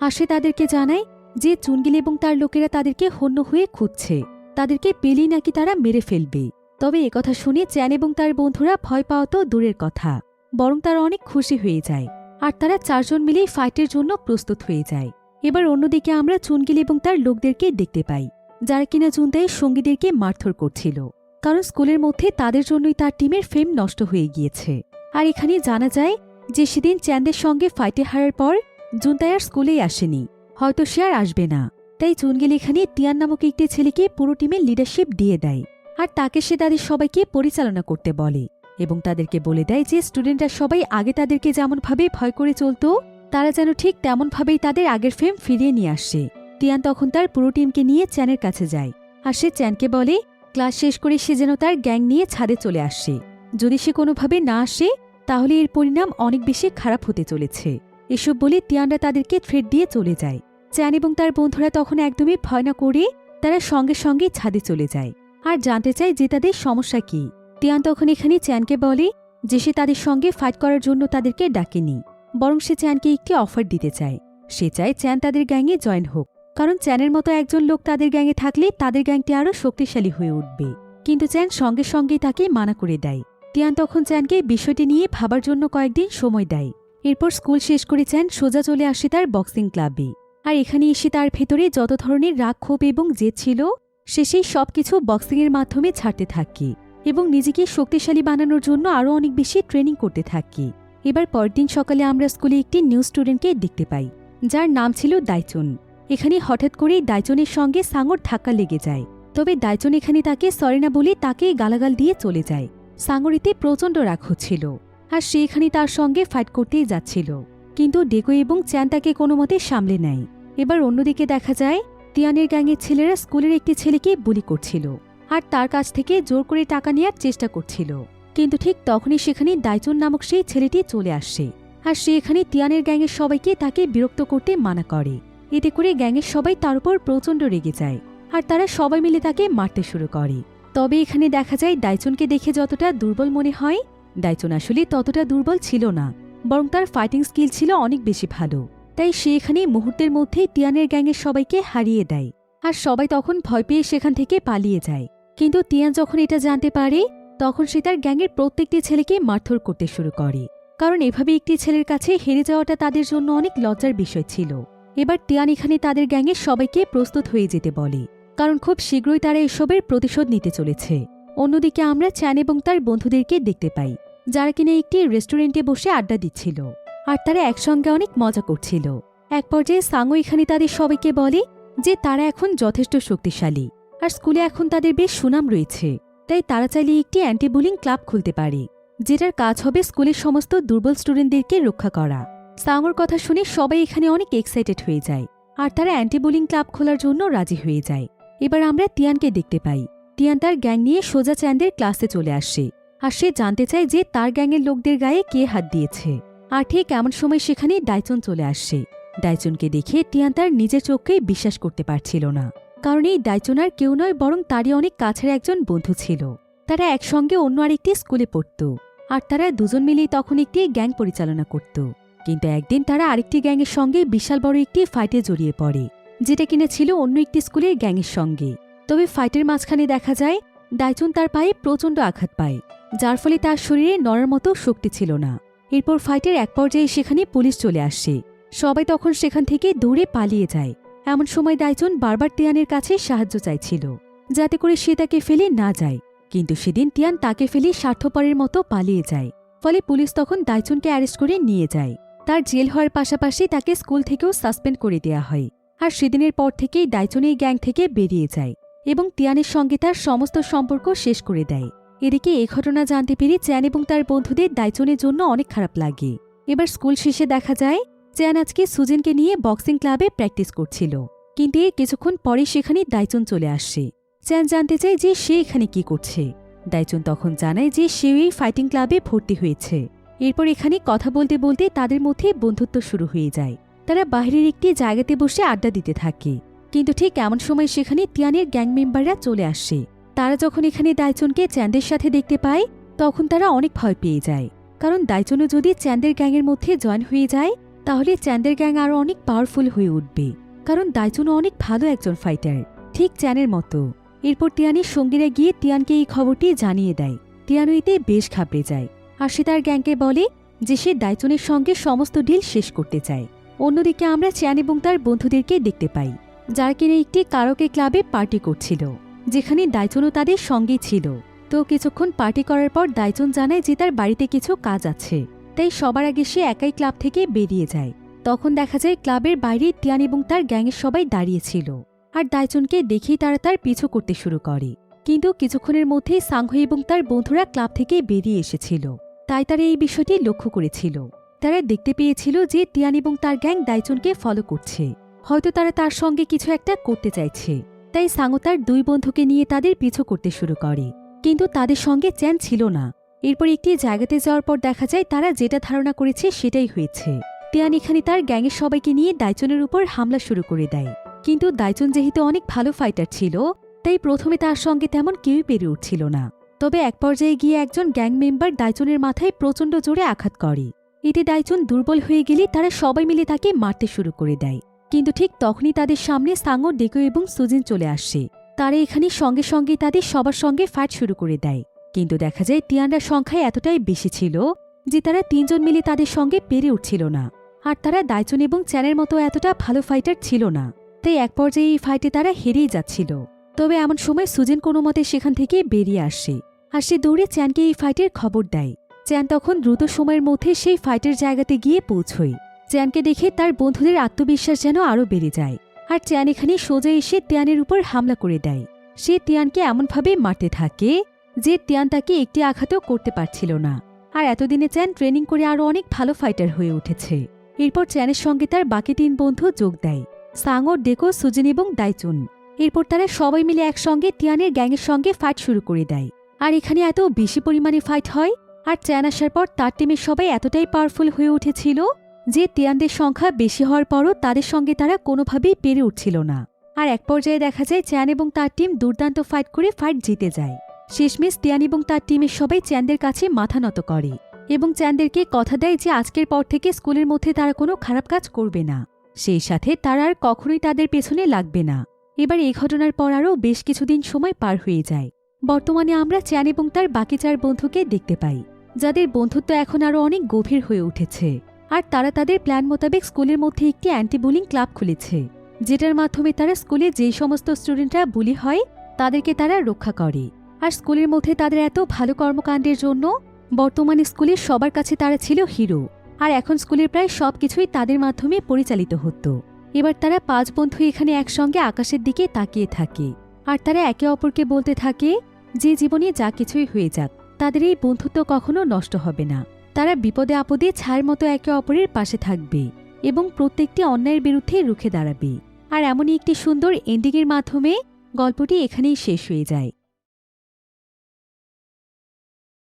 আসে তাদেরকে জানায় যে চুনগিল এবং তার লোকেরা তাদেরকে হন্য হয়ে খুঁজছে, তাদেরকে পেলেই নাকি তারা মেরে ফেলবে। তবে একথা শুনে চ্যান এবং তার বন্ধুরা ভয় পাওয়া তো দূরের কথা, বরং তারা অনেক খুশি হয়ে যায় আর তারা চারজন মিলেই ফাইটের জন্য প্রস্তুত হয়ে যায়। এবার অন্যদিকে আমরা চুনগিল এবং তার লোকদেরকে দেখতে পাই যারা কিনা জুনতাইয়ের সঙ্গীদেরকে মারধর করছিল, কারণ স্কুলের মধ্যে তাদের জন্যই তার টিমের ফেম নষ্ট হয়ে গিয়েছে। আর এখানে জানা যায় যে সেদিন চ্যানদের সঙ্গে ফাইটে হারার পর জুনতাই আর স্কুলেই আসেনি, হয়তো সে আর আসবে না। তাই চুনগিল এখানে তিয়ান নামক একটি ছেলেকে পুরো টিমের লিডারশিপ দিয়ে দেয়, আর তাকে সে তাদের সবাইকে পরিচালনা করতে বলে এবং তাদেরকে বলে দেয় যে স্টুডেন্টরা সবাই আগে তাদেরকে যেমনভাবে ভয় করে চলত তারা যেন ঠিক তেমনভাবেই তাদের আগের ফেম ফিরিয়ে নিয়ে আসে। তিয়ান তখন তার পুরো টিমকে নিয়ে চ্যানের কাছে যায়, আর সে চ্যানকে বলে ক্লাস শেষ করে সে যেন তার গ্যাং নিয়ে ছাদে চলে আসে। যদি সে কোনোভাবে না আসে তাহলে এর পরিণাম অনেক বেশি খারাপ হতে চলেছে। এসব বলে তিয়ানরা তাদেরকে থ্রেট দিয়ে চলে যায়। চ্যান এবং তার বন্ধুরা তখন একদমই ভয় না করে তারা সঙ্গে সঙ্গে ছাদে চলে যায় আর জানতে চায় যে তাদের সমস্যা কি। তিয়ান তখন এখানে চ্যানকে বলে যে সে তাদের সঙ্গে ফাইট করার জন্য তাদেরকে ডাকেনি, বরং সে চ্যানকে একটি অফার দিতে চায়। সে চায় চ্যান তাদের গ্যাংয়ে জয়েন হোক, কারণ চ্যানের মতো একজন লোক তাদের গ্যাংয়ে থাকলে তাদের গ্যাংটি আরও শক্তিশালী হয়ে উঠবে। কিন্তু চ্যান সঙ্গে সঙ্গেই তাকে মানা করে দেয়। তিয়ান তখন চ্যানকে বিষয়টি নিয়ে ভাবার জন্য কয়েকদিন সময় দেয়। এরপর স্কুল শেষ করে চ্যান সোজা চলে আসে তার বক্সিং ক্লাবে। আর এখানে এসে তার ভেতরে যত ধরনের রাগ, ক্ষোভ এবং জেদ ছিল সে সেই সব কিছু বক্সিংয়ের মাধ্যমে ছাড়তে থাকে এবং নিজেকে শক্তিশালী বানানোর জন্য আরও অনেক বেশি ট্রেনিং করতে থাকে। এবার পরদিন সকালে আমরা স্কুলে একটি নিউ স্টুডেন্টকে দেখতে পাই, যার নাম ছিল দাইচুন। এখানে হঠাৎ করেই দাইচুনের সঙ্গে সাঙর ধাক্কা লেগে যায়। তবে দাইচুন এখানে তাকে সরি না বলে তাকে গালাগাল দিয়ে চলে যায়। সাঙর এতে প্রচণ্ড রাগ হচ্ছিল, আর সে এখানে তার সঙ্গে ফাইট করতেই যাচ্ছিল, কিন্তু ডেকো এবং চ্যান তাকে কোনো মতে সামলে নেয়। এবার অন্যদিকে দেখা যায় তিয়ানের গ্যাংয়ের ছেলেরা স্কুলের একটি ছেলেকে বুলি করছিল আর তার কাছ থেকে জোর করে টাকা নেওয়ার চেষ্টা করছিল। কিন্তু ঠিক তখনই সেখানে দাইচুন নামক সেই ছেলেটি চলে আসে, আর সে এখানে তিয়ানের গ্যাংয়ের সবাইকে তাকে বিরক্ত করতে মানা করে। এতে করে গ্যাংয়ের সবাই তার উপর প্রচণ্ড রেগে যায়, আর তারা সবাই মিলে তাকে মারতে শুরু করে। তবে এখানে দেখা যায় দাইচুনকে দেখে যতটা দুর্বল মনে হয়, দাইচুন আসলে ততটা দুর্বল ছিল না, বরং তার ফাইটিং স্কিল ছিল অনেক বেশি ভালো। তাই সে এখানে মুহূর্তের মধ্যেই তিয়ানের গ্যাংয়ের সবাইকে হারিয়ে দেয়, আর সবাই তখন ভয় পেয়ে সেখান থেকে পালিয়ে যায়। কিন্তু তিয়ান যখন এটা জানতে পারে, তখন সে তার গ্যাংয়ের প্রত্যেকটি ছেলেকে মারধর করতে শুরু করে, কারণ এভাবে একটি ছেলের কাছে হেরে যাওয়াটা তাদের জন্য অনেক লজ্জার বিষয় ছিল। এবার তিয়ান এখানে তাদের গ্যাংয়ের সবাইকে প্রস্তুত হয়ে যেতে বলে, কারণ খুব শীঘ্রই তারা এসবের প্রতিশোধ নিতে চলেছে। অন্যদিকে আমরা চ্যান এবং তার বন্ধুদেরকে দেখতে পাই, যারা কিনা একটি রেস্টুরেন্টে বসে আড্ডা দিচ্ছিল, আর তারা একসঙ্গে অনেক মজা করছিল। এক পর্যায়ে সাঙো এখানে তাদের সবাইকে বলে যে তারা এখন যথেষ্ট শক্তিশালী, আর স্কুলে এখন তাদের বেশ সুনাম রয়েছে, তাই তারা চাইলে একটি অ্যান্টি বুলিং ক্লাব খুলতে পারে, যেটার কাজ হবে স্কুলের সমস্ত দুর্বল স্টুডেন্টদেরকে রক্ষা করা। সাঙোর কথা শুনে সবাই এখানে অনেক এক্সাইটেড হয়ে যায়, আর তারা অ্যান্টি বুলিং ক্লাব খোলার জন্য রাজি হয়ে যায়। এবার আমরা তিয়ানকে দেখতে পাই। তিয়ান তার গ্যাং নিয়ে সোজা চ্যানদের ক্লাসে চলে আসে, আর সে জানতে চায় যে তার গ্যাংয়ের লোকদের গায়ে কে হাত দিয়েছে। আর ঠিক এমন সময় সেখানে দাইচুন চলে আসে। দাইচুনকে দেখে তিয়ান তার নিজের চোখকেই বিশ্বাস করতে পারছিল না, কারণ এই দাইচুন আর কেউ নয়, বরং তারই অনেক কাছের একজন বন্ধু ছিল। তারা একসঙ্গে অন্য আরেকটি স্কুলে পড়ত, আর তারা দুজন মিলেই তখন একটি গ্যাং পরিচালনা করত। কিন্তু একদিন তারা আরেকটি গ্যাংয়ের সঙ্গে বিশাল বড় একটি ফাইটে জড়িয়ে পড়ে, যেটা কিনা ছিল অন্য একটি স্কুলের গ্যাংয়ের সঙ্গে। তবে ফাইটের মাঝখানে দেখা যায় দাইচুন তার পায়ে প্রচণ্ড আঘাত পায়, যার ফলে তার শরীরে নড়ার মতো শক্তি ছিল না। এরপর ফাইটের এক পর্যায়ে সেখানে পুলিশ চলে আসে। সবাই তখন সেখান থেকে দৌড়ে পালিয়ে যায়। এমন সময় দাইচুন বারবার তিয়ানের কাছে সাহায্য চাইছিল, যাতে করে সে তাকে ফেলে না যায়। কিন্তু সেদিন তিয়ান তাকে ফেলে স্বার্থপরের মতো পালিয়ে যায়। ফলে পুলিশ তখন দাইচুনকে অ্যারেস্ট করে নিয়ে যায়। তার জেল হওয়ার পাশাপাশি তাকে স্কুল থেকেও সাসপেন্ড করে দেওয়া হয়। আর সেদিনের পর থেকেই দাইচুন এই গ্যাং থেকে বেরিয়ে যায় এবং তিয়ানের সঙ্গে তার সমস্ত সম্পর্ক শেষ করে দেয়। এদিকে এই ঘটনা জানতে পেরে চ্যান এবং তার বন্ধুদের দাইচুনের জন্য অনেক খারাপ লাগে। এবার স্কুল শেষে দেখা যায় চ্যান আজকে সুজেনকে নিয়ে বক্সিং ক্লাবে প্র্যাকটিস করছিল, কিন্তু এর কিছুক্ষণ পরে সেখানে দাইচুন চলে আসে। চ্যান জানতে চায় যে সে এখানে কি করছে। দাইচুন তখন জানায় যে সেও এই ফাইটিং ক্লাবে ভর্তি হয়েছে। এরপর এখানে কথা বলতে বলতে তাদের মধ্যে বন্ধুত্ব শুরু হয়ে যায়। তারা বাইরের একটি জায়গাতে বসে আড্ডা দিতে থাকে, কিন্তু ঠিক এমন সময় সেখানে তিয়ানের গ্যাং মেম্বাররা চলে আসে। তারা যখন এখানে দাইচুনকে চ্যানদের সাথে দেখতে পায়, তখন তারা অনেক ভয় পেয়ে যায়, কারণ দাইচুনও যদি চ্যানদের গ্যাংয়ের মধ্যে জয়েন হয়ে যায়, তাহলে চ্যানদের গ্যাং আরও অনেক পাওয়ারফুল হয়ে উঠবে, কারণ দাইচুনও অনেক ভালো একজন ফাইটার, ঠিক চ্যানের মতো। এরপর তিয়ানের সঙ্গীরা গিয়ে তিয়ানকে এই খবরটি জানিয়ে দেয়। তিয়ানও এতে বেশ ঘাবড়ে যায়, আর সে তার গ্যাংকে বলে যে সে দাইচুনের সঙ্গে সমস্ত ডিল শেষ করতে চায়। অন্যদিকে আমরা চ্যান এবং তার বন্ধুদেরকে দেখতে পাই, যারা কিনা একটি কারাওকে ক্লাবে পার্টি করছিল, যেখানে দাইচুনও তাদের সঙ্গেই ছিল। তো কিছুক্ষণ পার্টি করার পর দাইচুন জানায় যে তার বাড়িতে কিছু কাজ আছে, তাই সবার আগে সে একাই ক্লাব থেকে বেরিয়ে যায়। তখন দেখা যায় ক্লাবের বাইরে তিয়ান এবং তার গ্যাংয়ের সবাই দাঁড়িয়েছিল, আর দাইচুনকে দেখেই তারা তার পিছু করতে শুরু করে। কিন্তু কিছুক্ষণের মধ্যেই সাংহু এবং তার বন্ধুরা ক্লাব থেকে বেরিয়ে এসেছিল, তাই তারা এই বিষয়টি লক্ষ্য করেছিল। তারা দেখতে পেয়েছিল যে তিয়ান এবং তার গ্যাং দাইচুনকে ফলো করছে, হয়তো তারা তার সঙ্গে কিছু একটা করতে চাইছে। তাই সাংহু তার দুই বন্ধুকে নিয়ে তাদের পিছু করতে শুরু করে, কিন্তু তাদের সঙ্গে চ্যান ছিল না। এরপর একটি জায়গাতে যাওয়ার পর দেখা যায় তারা যেটা ধারণা করেছে সেটাই হয়েছে। তিয়ান এখানে তার গ্যাংয়ের সবাইকে নিয়ে দাইচুনের উপর হামলা শুরু করে দেয়, কিন্তু দাইচুন যেহেতু অনেক ভালো ফাইটার ছিল, তাই প্রথমে তার সঙ্গে তেমন কেউই পেরে উঠছিল না। তবে এক পর্যায়ে গিয়ে একজন গ্যাং মেম্বার দাইচুনের মাথায় প্রচণ্ড জোরে আঘাত করে। এতে দাইচুন দুর্বল হয়ে গেলে তারা সবাই মিলে তাকে মারতে শুরু করে দেয়। কিন্তু ঠিক তখনই তাদের সামনে সাঙ্গো, ডেকো এবং সুজিন চলে আসে। তারা এখানে সঙ্গে সঙ্গে তাদের সবার সঙ্গে ফাইট শুরু করে দেয়। কিন্তু দেখা যায় তিয়ানরা সংখ্যায় এতটাই বেশি ছিল যে তারা 3 জন মিলে তাদের সঙ্গে পেরে উঠছিল না। আর তারা দাইচুন এবং চ্যানের মতো এতটা ভালো ফাইটার ছিল না। তাই এক পর্যায়ে এই ফাইটে তারা হেরেই যাচ্ছিল। তবে এমন সময় সুজিন কোনো মতে সেখান থেকে বেরিয়ে আসে আর সে দৌড়ে চ্যানকে এই ফাইটের খবর দেয়। চ্যান তখন দ্রুত সময়ের মধ্যে সেই ফাইটের জায়গাতে গিয়ে পৌঁছয়। চ্যানকে দেখে তার বন্ধুদের আত্মবিশ্বাস যেন আরও বেড়ে যায়। আর চ্যান এখানে সোজা এসে তিয়ানের উপর হামলা করে দেয়। সে তিয়ানকে এমনভাবে মারতে থাকে যে তিয়ান তাকে একটি আঘাতও করতে পারছিল না। আর এতদিনে চ্যান ট্রেনিং করে আরও অনেক ভালো ফাইটার হয়ে উঠেছে। এরপর চ্যানের সঙ্গে তার বাকি 3 বন্ধু যোগ দেয়, সাঙ্গো, ডেকো, সুজিন এবং দাইচুন। এরপর তারা সবাই মিলে একসঙ্গে তিয়ানের গ্যাংয়ের সঙ্গে ফাইট শুরু করে দেয়। আর এখানে এত বেশি পরিমাণে ফাইট হয়। আর চ্যান আসার পর তার টিমের সবাই এতটাই পাওয়ারফুল হয়ে উঠেছিল যে তিয়ানদের সংখ্যা বেশি হওয়ার পরও তাদের সঙ্গে তারা কোনোভাবেই পেরে উঠছিল না। আর এক পর্যায়ে দেখা যায় চ্যান এবং তার টিম দুর্দান্ত ফাইট করে ফাইট জিতে যায়। শেষমেশ তিয়ান এবং তার টিমের সবাই চ্যানদের কাছে মাথা নত করে এবং চ্যানদেরকে কথা দেয় যে আজকের পর থেকে স্কুলের মধ্যে তারা কোনো খারাপ কাজ করবে না। সেই সাথে তারা আর কখনোই তাদের পেছনে লাগবে না। এবার এই ঘটনার পর আরও বেশ কিছুদিন সময় পার হয়ে যায়। বর্তমানে আমরা চ্যান এবং তার বাকি 4 বন্ধুকে দেখতে পাই, যাদের বন্ধুত্ব এখন আরও অনেক গভীর হয়ে উঠেছে। আর তারা তাদের প্ল্যান মোতাবেক স্কুলের মধ্যে একটি অ্যান্টি বুলিং ক্লাব খুলেছে, যেটার মাধ্যমে তারা স্কুলে যেই সমস্ত স্টুডেন্টরা বুলি হয় তাদেরকে তারা রক্ষা করে। আর স্কুলের মধ্যে তাদের এত ভালো কর্মকাণ্ডের জন্য বর্তমানে স্কুলের সবার কাছে তারা ছিল হিরো। আর এখন স্কুলের প্রায় সব কিছুই তাদের মাধ্যমে পরিচালিত হতো। এবার তারা 5 বন্ধু এখানে একসঙ্গে আকাশের দিকে তাকিয়ে থাকে। আর তারা একে অপরকে বলতে থাকে যে জীবনে যা কিছুই হয়ে যাক তাদের এই বন্ধুত্ব কখনো নষ্ট হবে না। তারা বিপদে আপদে ছায়ের মতো একে অপরের পাশে থাকবে এবং প্রত্যেকটি অন্যায়ের বিরুদ্ধে রুখে দাঁড়াবে। আর এমনই একটি সুন্দর এন্ডিংয়ের মাধ্যমে গল্পটি এখানেই শেষ হয়ে যায়।